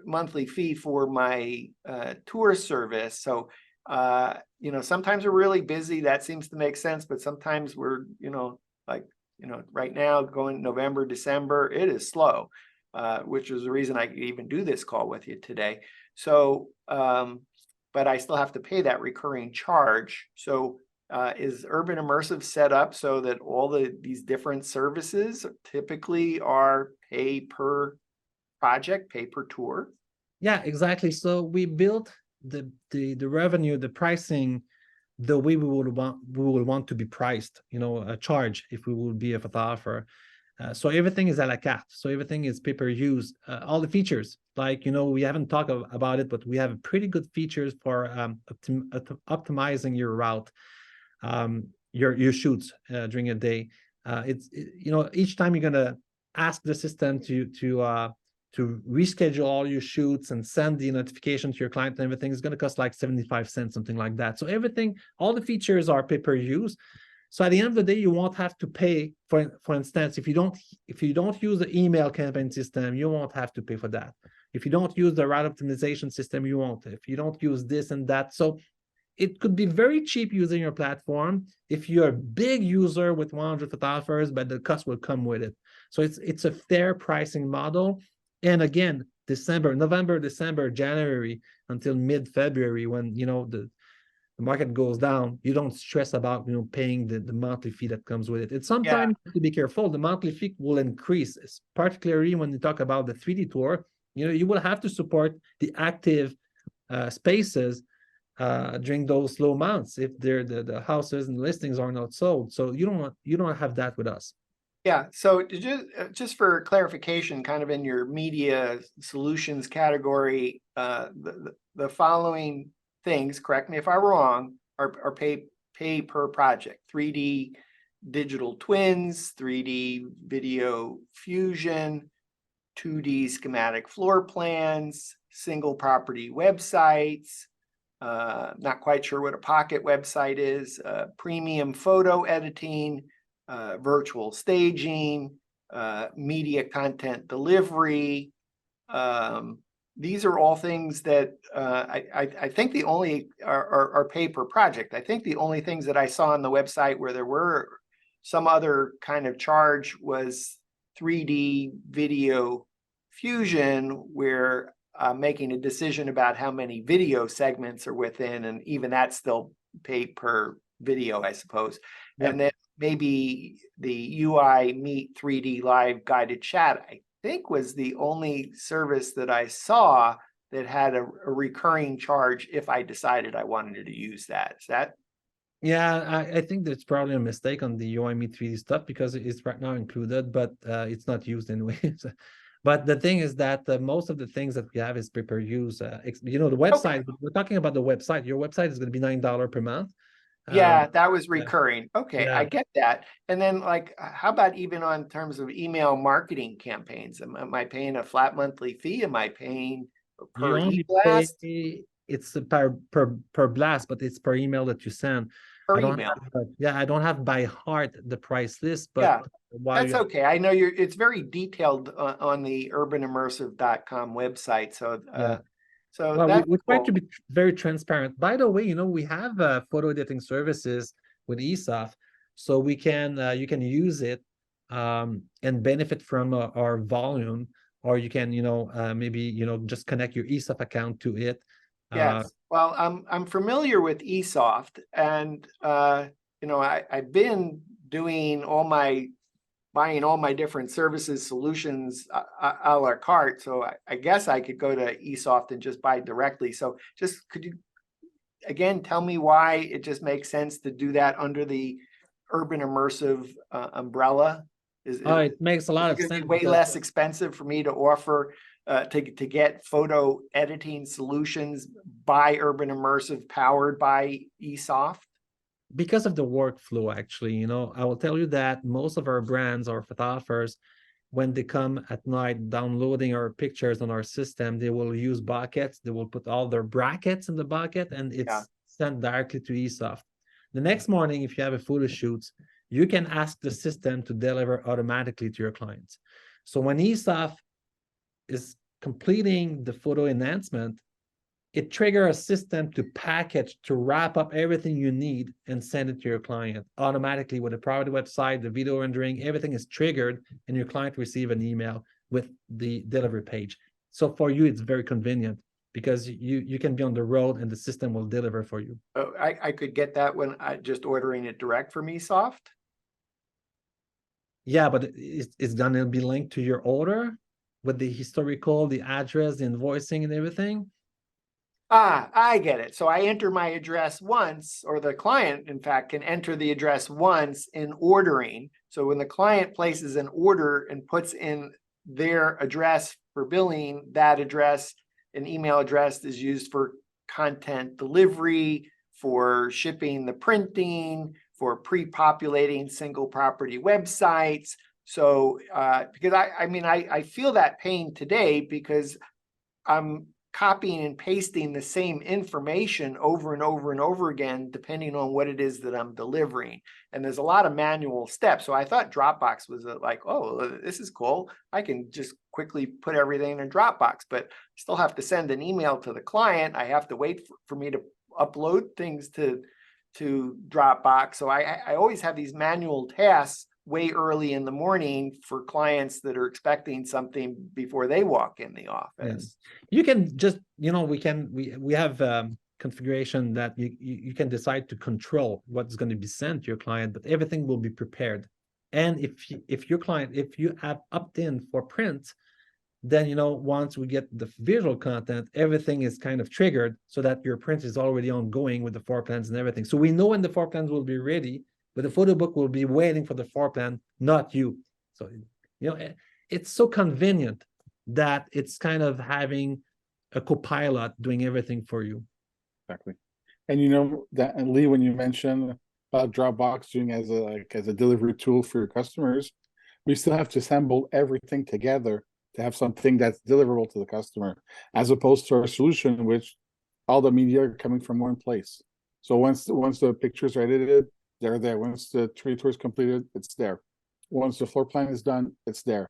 monthly fee for my tour service. So sometimes we're really busy. That seems to make sense, but sometimes we're right now going November, December, it is slow, which is the reason I could even do this call with you today. So, but I still have to pay that recurring charge. So is Urbanimmersive set up so that all these different services typically are pay per project, pay per tour? Yeah, exactly. So we built the revenue, the pricing, the way we would want to be priced, a charge if we would be a photographer. So everything is a la carte. So everything is pay per use. All the features, like, we haven't talked about it, but we have pretty good features for optimizing your route, your shoots during a day. Each time you're gonna ask the system to reschedule all your shoots and send the notification to your client, and everything is going to cost like 75 cents, something like that. So all the features are pay per use. So at the end of the day, you won't have to pay for instance, if you don't use the email campaign system, you won't have to pay for that. If you don't use the route optimization system, you won't. If you don't use this and that. So it could be very cheap using your platform if you're a big user with 100 photographers, but the cost will come with it. So it's a fair pricing model. And again, November, December, January until mid-February, when the market goes down, you don't stress about paying the monthly fee that comes with it. It's sometimes you have to be careful. The monthly fee will increase, particularly when you talk about the 3D tour. You will have to support the active spaces during those slow months if the houses and listings are not sold. So you don't have that with us. Yeah, so just for clarification, kind of in your media solutions category, the following things, correct me if I'm wrong, are pay per project: 3D digital twins, 3D video fusion, 2D schematic floor plans, single property websites, not quite sure what a pocket website is, premium photo editing, virtual staging, media content delivery. These are all things that I think the only are pay per project. I think the only things that I saw on the website where there were some other kind of charge was 3D video fusion, where I'm making a decision about how many video segments are within, and even that's still pay per video, I suppose. Yep. And then maybe the UI Meet 3D Live guided chat, I think was the only service that I saw that had a recurring charge if I decided I wanted to use that. Is that? Yeah, I think there's probably a mistake on the UI Meet 3D stuff because it's right now included, but it's not used anyway. But the thing is that most of the things that we have is pay-per-use. The website, we're talking about the website. Your website is going to be $9 per month. Yeah, that was recurring. Okay, yeah. I get that. And then like, how about even on terms of email marketing campaigns? Am I paying a flat monthly fee? Am I paying You per only e-blast? pay, it's per blast, but it's per email that you send. Per I don't email. have, I don't have by heart the price list, but Yeah, while that's okay. I know it's very detailed on the urbanimmersive.com website. So, yeah. so Well, that's we try to cool. be very transparent. By the way, we have photo editing services with ESOF, so we can you can use it and benefit from our volume, or you can maybe just connect your ESOF account to it. Yes. Well, I'm familiar with eSoft, and I've been doing buying all my different services solutions a la carte. So I guess I could go to eSoft and just buy directly. So just could you again tell me why it just makes sense to do that under the Urban Immersive umbrella? Is Oh, it makes a lot it of going to be sense way because less expensive for me to offer to get photo editing solutions by Urban Immersive powered by eSoft? of the workflow, actually. I will tell you that most of our brands or photographers, when they come at night downloading our pictures on our system, they will use buckets. They will put all their brackets in the bucket, and Yeah. it's sent directly to eSoft. The next morning, if you have a photo shoot, you can ask the system to deliver automatically to your clients. So when eSoft is completing the photo enhancement, it triggers a system to package, to wrap up everything you need and send it to your client automatically with a private website, the video rendering, everything is triggered, and your client receive an email with the delivery page. So for you, it's very convenient because you can be on the road and the system will deliver for you. Oh, I could get that when I just ordering it direct from eSoft. Yeah, but it's gonna be linked to your order with the historical, the address, the invoicing, and everything. Ah, I get it. So I enter my address once, or the client, in fact, can enter the address once in ordering. So when the client places an order and puts in their address for billing, that address and email address is used for content delivery, for shipping the printing, for pre-populating single property websites. So because I feel that pain today because I'm copying and pasting the same information over and over and over again, depending on what it is that I'm delivering. And there's a lot of manual steps. So I thought Dropbox was like, oh, this is cool. I can just quickly put everything in Dropbox, but still have to send an email to the client. I have to wait for me to upload things to Dropbox. So I always have these manual tasks way early in the morning for clients that are expecting something before they walk in the office. Yes. You can just, we have configuration that you can decide to control what's going to be sent to your client, but everything will be prepared. And if you have opt-in for print, then once we get the visual content, everything is kind of triggered so that your print is already ongoing with the floor plans and everything. So we know when the floor plans will be ready, but the photo book will be waiting for the floor plan, not you. So it's so convenient that it's kind of having a copilot doing everything for you. Exactly. And that, and Lee, when you mentioned about Dropbox doing as a delivery tool for your customers, we still have to assemble everything together to have something that's deliverable to the customer, as opposed to our solution, which all the media are coming from one place. So once the pictures are edited, they're there. Once the tree tour is completed, it's there. Once the floor plan is done, it's there.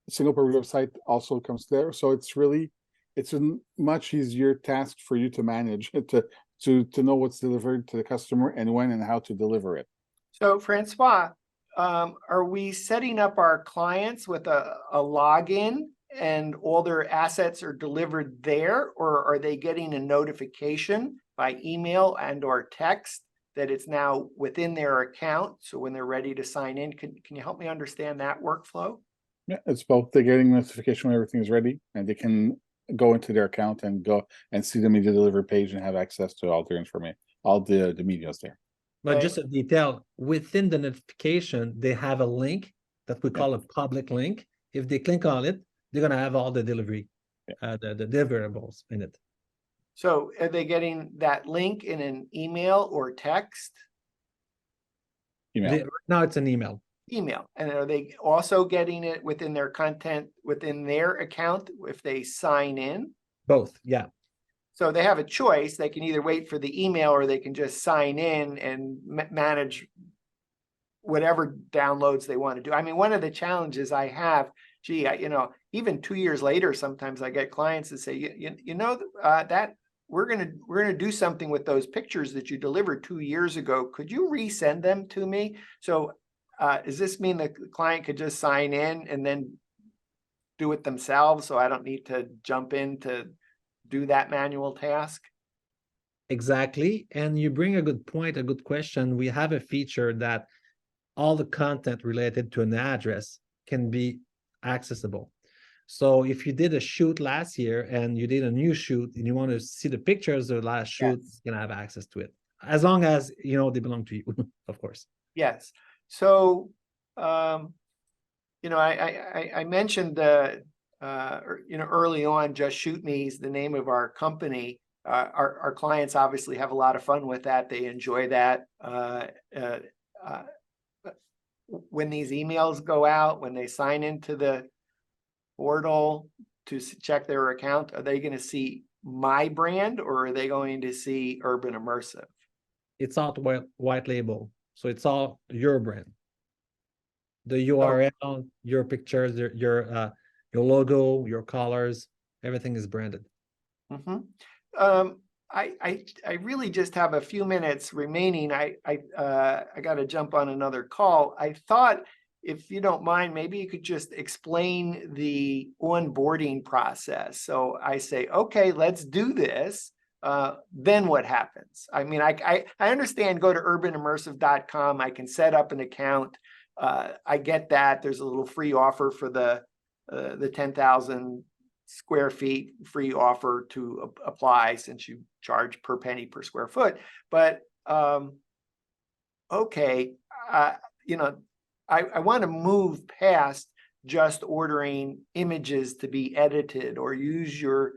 The single purpose website also comes there. So it's a much easier task for you to manage, to know what's delivered to the customer and when and how to deliver it. So Francois, are we setting up our clients with a login and all their assets are delivered there, or are they getting a notification by email and or text that it's now within their account. So when they're ready to sign in, can you help me understand that workflow? Yeah, it's both. They're getting notification when everything is ready, and they can go into their account and go and see the media delivery page and have access to all their information, all the media's there. But Okay. just a detail, within the notification, they have a link that we call a public link. If they click on it, they're gonna have all the delivery, the deliverables in it. So are they getting that link in an email or text? Email. Now it's an email. Email. And are they also getting it within their content, within their account if they sign in? Both, yeah. So they have a choice. They can either wait for the email or they can just sign in and manage whatever downloads they want to do. I mean, one of the challenges I have, even 2 years later, sometimes I get clients that say, that we're gonna do something with those pictures that you delivered 2 years ago. Could you resend them to me? So does this mean the client could just sign in and then do it themselves? So I don't need to jump in to do that manual task? Exactly. And you bring a good point, a good question. We have a feature that all the content related to an address can be accessible. So if you did a shoot last year and you did a new shoot and you want to see the pictures of the last shoot, you can have access to it. As long as, they belong to you, of course. Yes. So, I mentioned early on, Just Shoot Me is the name of our company. Our clients obviously have a lot of fun with that. They enjoy that. When these emails go out, when they sign into the portal to check their account, are they going to see my brand or are they going to see Urbanimmersive? It's all white label. So it's all your brand. The URL, your pictures, your logo, your colors, everything is branded. Mm-hmm. I really just have a few minutes remaining. I got to jump on another call. I thought, if you don't mind, maybe you could just explain the onboarding process. So I say, okay, let's do this. Then what happens? I mean, I understand, go to urbanimmersive.com. I can set up an account. I get that. There's a little free offer for the 10,000 square feet free offer to apply, since you charge per penny per square foot. But okay, I want to move past just ordering images to be edited or use your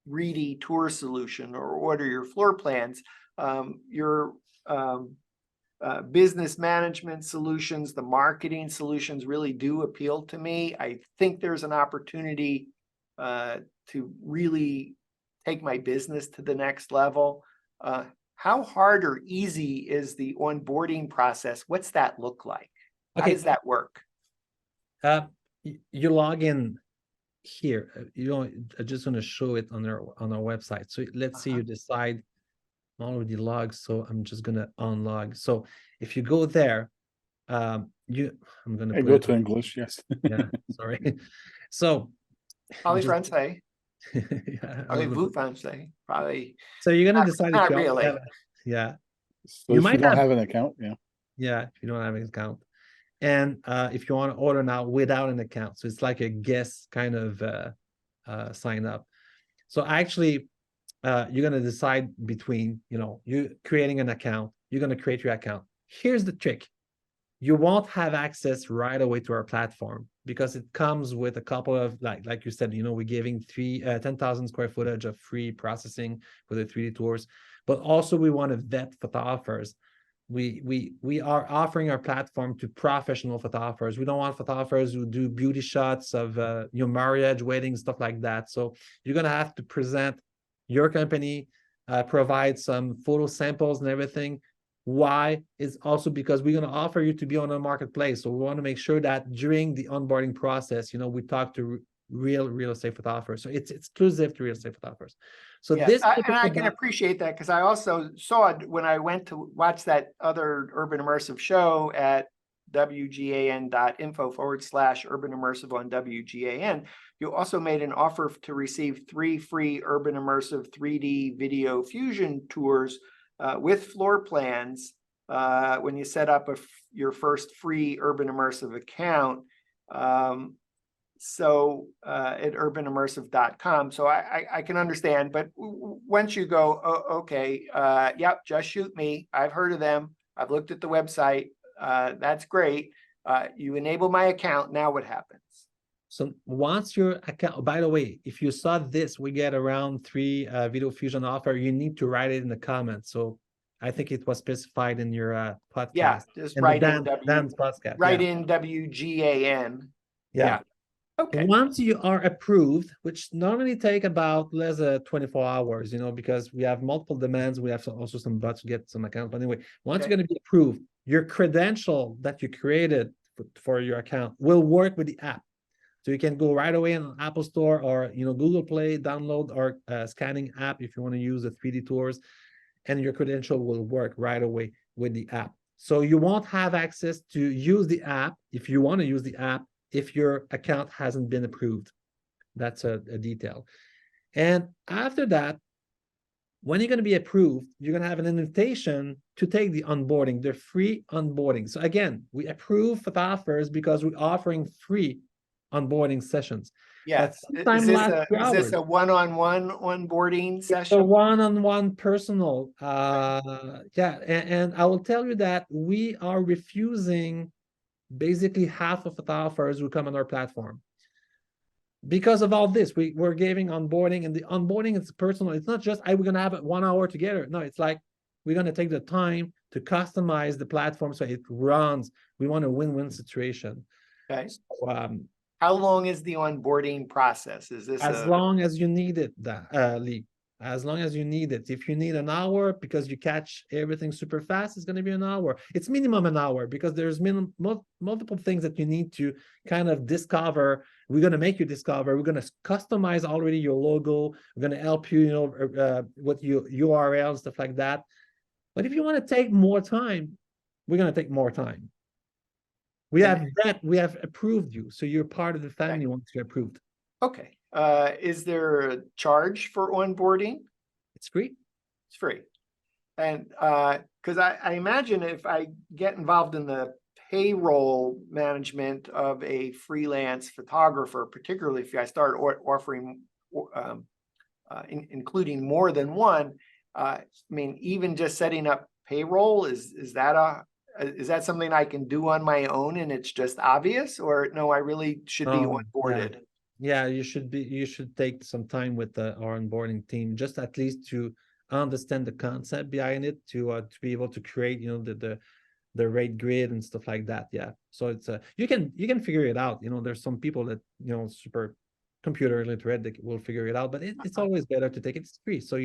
3D tour solution or order your floor plans. Your business management solutions, the marketing solutions really do appeal to me. I think there's an opportunity to really take my business to the next level. How hard or easy is the onboarding process? What's that look like? How does that work? You log in here. I just want to show it on our website. So let's say you decide already logged. So I'm just gonna unlog. So if you go there, I'm gonna go to English. Yes. Yeah. Sorry. So. Parlez français. Yeah, Parlez-vous français? Probably. So you're gonna decide if not you really. Yeah. So you might not have an account. Yeah. Yeah, if you don't have an account. And if you want to order now without an account, so it's like a guest kind of sign up. So actually, you're gonna decide between, you creating an account. You're gonna create your account. Here's the trick: you won't have access right away to our platform because it comes with a couple of, like you said, we're giving 10,000 square footage of free processing for the 3D tours, but also we want to vet photographers. We are offering our platform to professional photographers. We don't want photographers who do beauty shots of marriage, weddings, stuff like that. So you're gonna have to present your company, provide some photo samples and everything. Why? It's also because we're going to offer you to be on a marketplace. So we want to make sure that during the onboarding process, we talk to real estate photographers. So it's exclusive to real estate photographers. So yes, I can appreciate that, because I also saw it when I went to watch that other Urban Immersive show at WGAN.info/Urbanimmersive on WGAN. You also made an offer to receive 3 free Urban Immersive 3D video fusion tours with floor plans when you set up your first free Urbanimmersive account. At urbanimmersive.com. So I can understand, but once you go, oh, okay, yep, just shoot me. I've heard of them. I've looked at the website. That's great. You enable my account. Now what happens? So once your account, by the way, if you saw this, we get around 3 Video Fusion offer. You need to write it in the comments. So I think it was specified in your podcast. Yeah, just in write the in Dan's podcast. write Yeah. in WGAN. Yeah. Okay. Once you are approved, which normally take about less than 24 hours, because we have multiple demands, we have also some bots to get some accounts. But anyway, once you're going to be approved, your credential that you created for your account will work with the app. So you can go right away on Apple Store or Google Play, download our scanning app if you want to use the 3D tours, and your credential will work right away with the app. So you won't have access to use the app if you want to use the app if your account hasn't been approved. That's a detail. And after that, when you're going to be approved, you're going to have an invitation to take the onboarding, the free onboarding. So again, we approve photographers because we're offering free onboarding sessions. Yes. Is this a one-on-one onboarding session? A one-on-one personal. Yeah, and I will tell you that we are refusing basically half of photographers who come on our platform. Because of all this, we're giving onboarding, and the onboarding is personal. It's not just, we're going to have it 1 hour together. No, it's like, we're going to take the time to customize the platform so it runs. We want a win-win situation. Okay. So, how long is the onboarding process? Is this as long as you need it, Lee? As long as you need it. If you need an hour because you catch everything super fast, it's going to be an hour. It's minimum an hour because there's multiple things that you need to kind of discover. We're going to make you discover. We're going to customize already your logo. We're going to help you, with your URL and stuff like that. But if you want to take more time, we're going to take more time. We have approved you, so you're part of the family once you're approved. Okay. Is there a charge for onboarding? It's free. It's free. And because I imagine if I get involved in the payroll management of a freelance photographer, particularly if I start offering, including more than one, I mean, even just setting up payroll, is that something I can do on my own and it's just obvious, or no, I really should be onboarded? Yeah, you should take some time with our onboarding team, just at least to understand the concept behind it, to be able to create, the rate grid and stuff like that. Yeah. So it's you can figure it out. There's some people that, super computer literate, that will figure it out, but it's always better to take it. It's free. So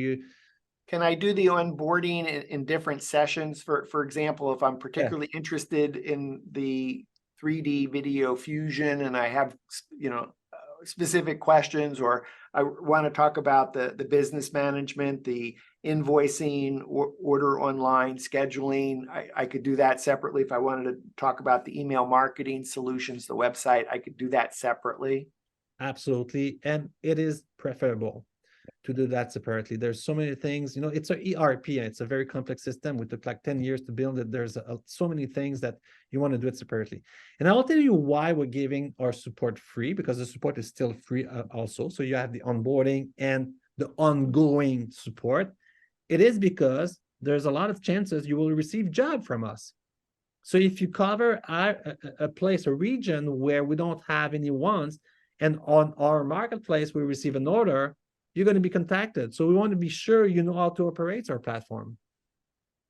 can I do the onboarding in different sessions? For example, if I'm particularly interested in the 3D video fusion and I have, specific questions, or I want to talk about the business management, the invoicing, order online, scheduling, I could do that separately. If I wanted to talk about the email marketing solutions, the website, I could do that separately. Absolutely. And it is preferable to do that separately. There's so many things, it's an ERP, and it's a very complex system. We took like 10 years to build it. There's so many things that you want to do it separately. And I'll tell you why we're giving our support free, because the support is still free also. So you have the onboarding and the ongoing support. It is because there's a lot of chances you will receive job from us. So if you cover a place, a region where we don't have any ones, and on our marketplace, we receive an order, you're going to be contacted. So we want to be sure you know how to operate our platform.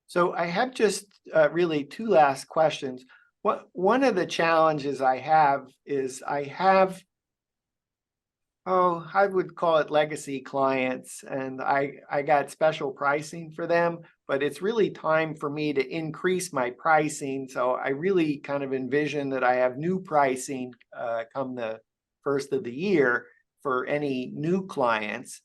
So I have just really 2 last questions. One of the challenges I have is I would call it legacy clients, and I got special pricing for them, but it's really time for me to increase my pricing. So I really kind of envision that I have new pricing come the first of the year for any new clients.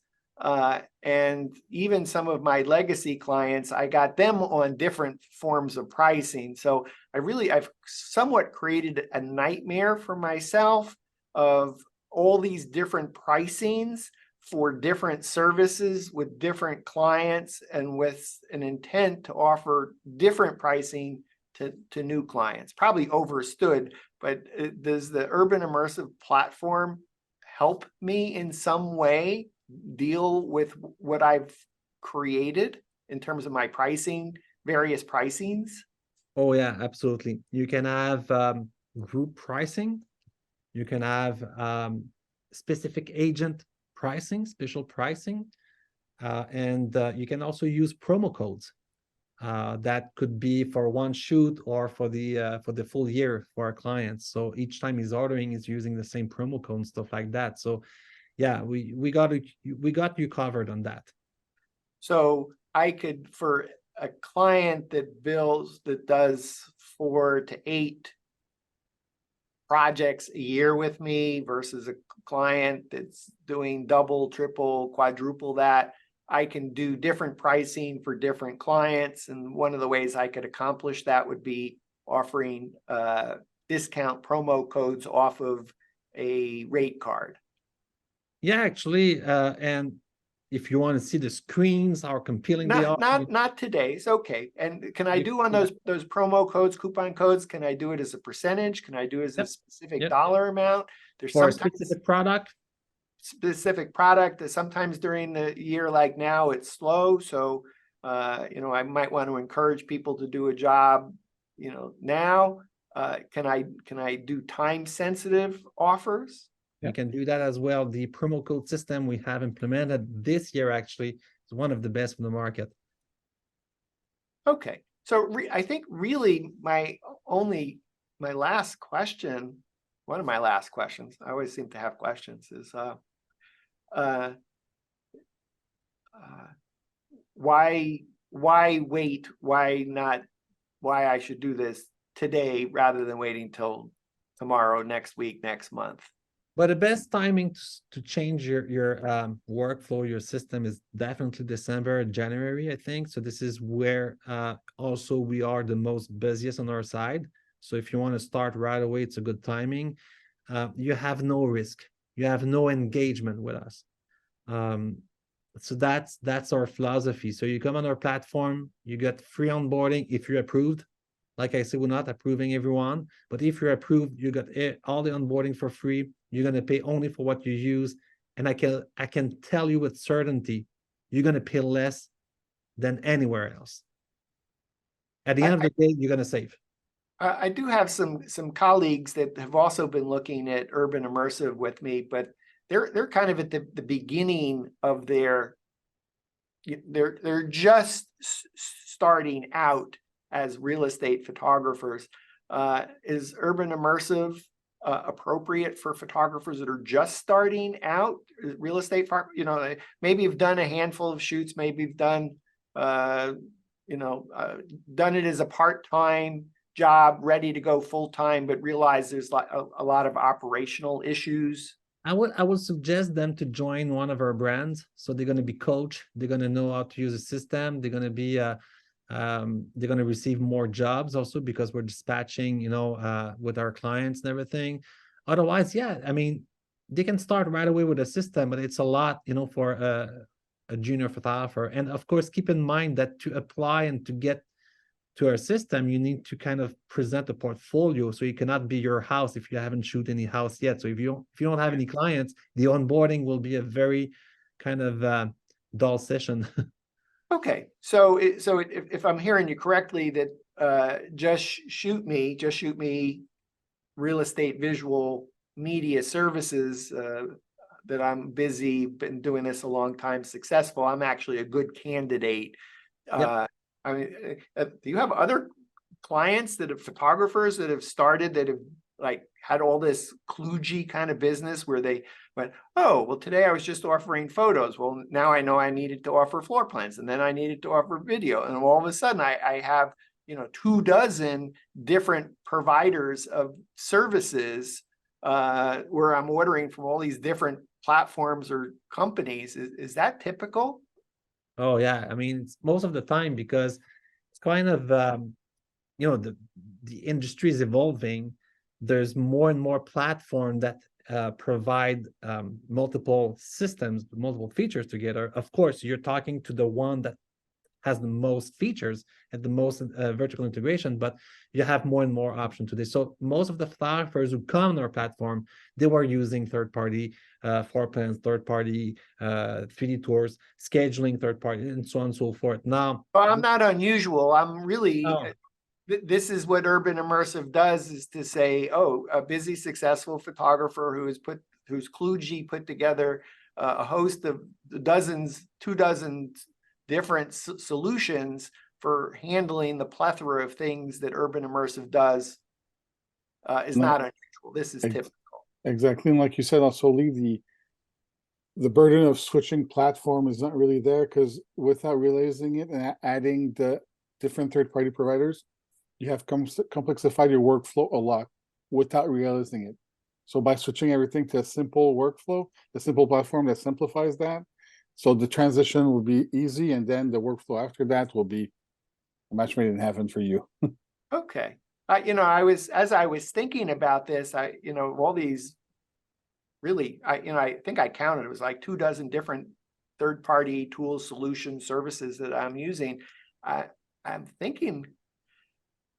And even some of my legacy clients, I got them on different forms of pricing. So I've somewhat created a nightmare for myself of all these different pricings for different services with different clients and with an intent to offer different pricing to new clients. Probably overstood, but does the Urban Immersive platform help me in some way deal with what I've created in terms of my pricing, various pricings? Oh yeah, absolutely. You can have group pricing. You can have specific agent pricing, special pricing, and you can also use promo codes. That could be for one shoot or for the full year for our clients. So each time he's ordering, he's using the same promo code and stuff like that. So yeah, we got you covered on that. So I could, for a client that does 4 to 8 projects a year with me versus a client that's doing double, triple, quadruple that, I can do different pricing for different clients. And one of the ways I could accomplish that would be offering discount promo codes off of a rate card. Yeah, actually, and if you want to see the screens, how compelling they are. Not today's. Okay. And can I do on those promo codes, coupon codes? Can I do it as a percentage? Can I do it as a specific dollar amount? There's for a sometimes specific product. Specific product that sometimes during the year like now it's slow. So I might want to encourage people to do a job, now. Can I do time sensitive offers? You can do that as well. The promo code system we have implemented this year actually is one of the best in the market. Okay. So I think really my last question, one of my last questions, I always seem to have questions, is why wait? Why I should do this today rather than waiting till tomorrow, next week, next month? But the best timing to change your workflow, your system is definitely December, January, I think. So this is where also we are the most busiest on our side. So if you want to start right away, it's a good timing. You have no risk. You have no engagement with us. So that's our philosophy. So you come on our platform, you get free onboarding if you're approved. Like I said, we're not approving everyone, but if you're approved, you got all the onboarding for free. You're going to pay only for what you use. And I can tell you with certainty, you're going to pay less than anywhere else. At the end of the day, you're going to save. I do have some colleagues that have also been looking at Urban Immersive with me, but they're kind of at the beginning of they're just starting out as real estate photographers. Is Urban Immersive appropriate for photographers that are just starting out? Real estate, maybe you've done a handful of shoots, maybe you've done done it as a part-time job, ready to go full-time, but realize there's a lot of operational issues. I would suggest them to join one of our brands. So they're going to be coached. They're going to know how to use the system. They're going to be they're going to receive more jobs also because we're dispatching, with our clients and everything. Otherwise, yeah, I mean, they can start right away with a system, but it's a lot, for a junior photographer. And of course, keep in mind that to apply and to get to our system, you need to kind of present a portfolio. So you cannot be your house if you haven't shoot any house yet. So if you don't have any clients, the onboarding will be a very kind of dull session. Okay, so if I'm hearing you correctly, that just shoot me real estate visual media services, that I'm busy, been doing this a long time, successful, I'm actually a good candidate. Yep. I mean, do you have other clients that have photographers that have started that have had all this kludgy kind of business where they went, oh, well, today I was just offering photos. Well, now I know I needed to offer floor plans, and then I needed to offer video. And all of a sudden I have, 24 different providers of services where I'm ordering from all these different platforms or companies. Is that typical? Oh yeah, I mean, it's most of the time because it's kind of the industry is evolving. There's more and more platform that provide multiple systems, multiple features together, of course, you're talking to the one that has the most features and the most vertical integration, but you have more and more options today. So most of the photographers who come on our platform, they were using third-party floor plans, third-party 3D tours, scheduling third-party, and so on and so forth. Now, well, I'm not unusual. I'm really, oh, this is what Urbanimmersive does, is to say, oh, a busy, successful photographer who's kludgy put together a host of dozens, 24 different solutions for handling the plethora of things that Urbanimmersive does is No, not unusual. This is ex- typical. exactly. And like you said, also Lee, the burden of switching platform is not really there, because without realizing it and adding the different third-party providers, you have complexified your workflow a lot without realizing it. So by switching everything to a simple workflow, a simple platform that simplifies that, so the transition will be easy, and then the workflow after that will be a match made in heaven for you. Okay. As I was thinking about this, all these really, I think I counted, it was like 24 different third-party tools, solutions, services that I'm using. I'm thinking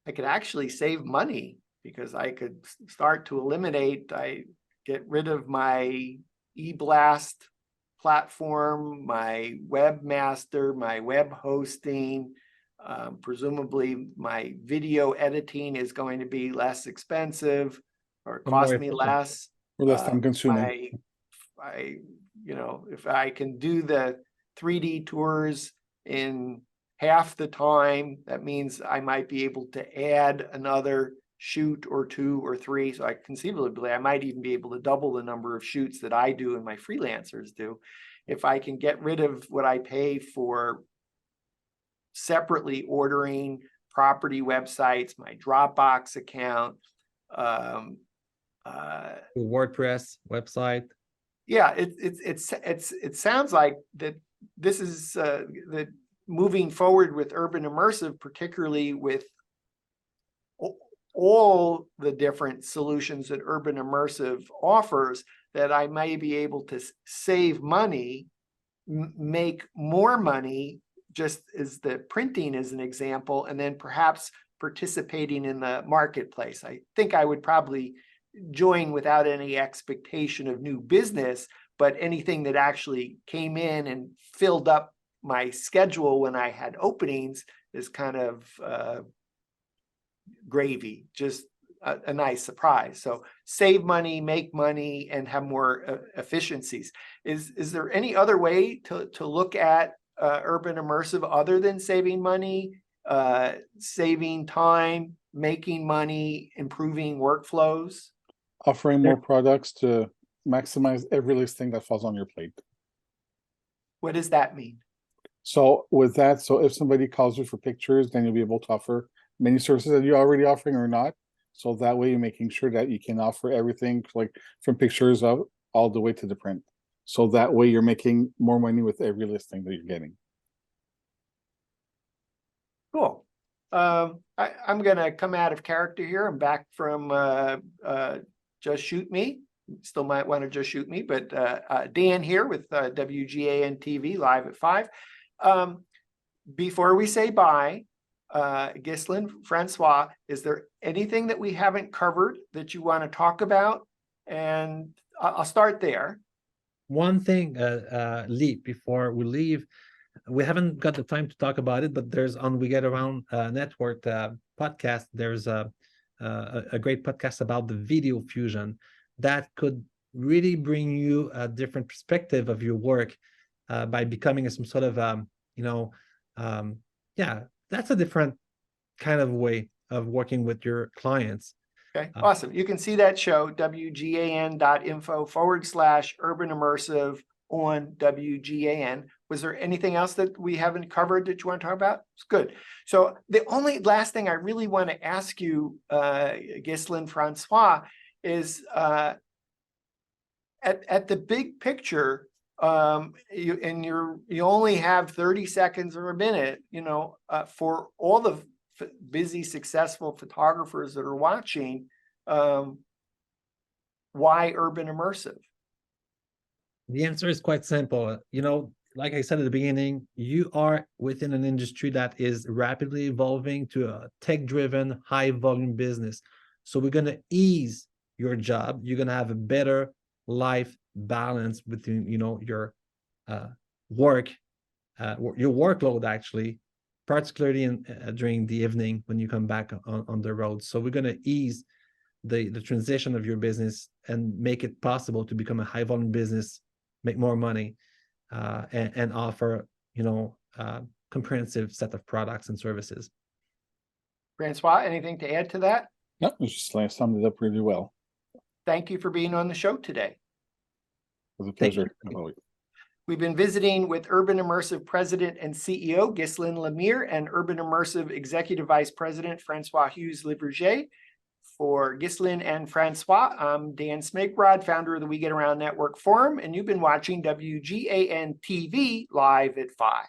I could actually save money, because I could start to eliminate, I get rid of my eBlast platform, my webmaster, my web hosting. Presumably my video editing is going to be less expensive or or more cost me efficient. less. Or less time consuming. If I can do the 3D tours in half the time, that means I might be able to add another shoot or 2 or 3. So I might even be able to double the number of shoots that I do and my freelancers do. If I can get rid of what I pay for separately ordering property websites, my Dropbox account, WordPress website. yeah, it sounds like that this is that moving forward with Urbanimmersive, particularly with all the different solutions that Urbanimmersive offers, that I may be able to save money, make more money, just as the printing is an example, and then perhaps participating in the marketplace. I think I would probably join without any expectation of new business, but anything that actually came in and filled up my schedule when I had openings is kind of gravy, just a nice surprise. So save money, make money, and have more efficiencies. Is there any other way to look at Urbanimmersive other than saving money, saving time, making money, improving workflows? Offering more products to maximize every listing that falls on your plate. What does that mean? So with that, so if somebody calls you for pictures, then you'll be able to offer many services that you're already offering or not. So that way you're making sure that you can offer everything, like from pictures up all the way to the print. So that way you're making more money with every listing that you're getting. Cool. I'm going to come out of character here. I'm back from Just Shoot Me. Still might want to just shoot me, but Dan here with WGAN-TV live at 5. Before we say bye, Ghislain, Francois, is there anything that we haven't covered that you want to talk about? And I'll start there. One thing, Lee, before we leave, we haven't got the time to talk about it, but there's on We Get Around Network podcast, there's a great podcast about the video fusion that could really bring you a different perspective of your work by becoming some sort of, yeah, that's a different kind of way of working with your clients. Okay, awesome. You can see that show, wgan.info/Urbanimmersive on WGAN. Was there anything else that we haven't covered that you want to talk about? It's good. So the only last thing I really want to ask you, Ghislain, Francois, is at the big picture, you only have 30 seconds or a minute, for all the busy, successful photographers that are watching. why Urban Immersive? The answer is quite simple. You know, like I said at the beginning, you are within an industry that is rapidly evolving to a tech-driven, high-volume business. So we're going to ease your job. You're going to have a better life balance between, you know, your work, your workload actually, particularly during the evening when you come back on the road. So we're going to ease the transition of your business and make it possible to become a high-volume business, make more money, and offer, you know, comprehensive set of products and services. Francois, anything to add to that? No, it's just like summed it up really well. Thank you for being on the show today. It was a Thank you. pleasure. We've been visiting with Urban Immersive President and CEO Ghislain Lemire and Urban Immersive Executive Vice President Francois Hughes-Leverger. For Ghislain and Francois, I'm Dan Smigrod, founder of the We Get Around Network Forum, and you've been watching WGAN-TV live at 5.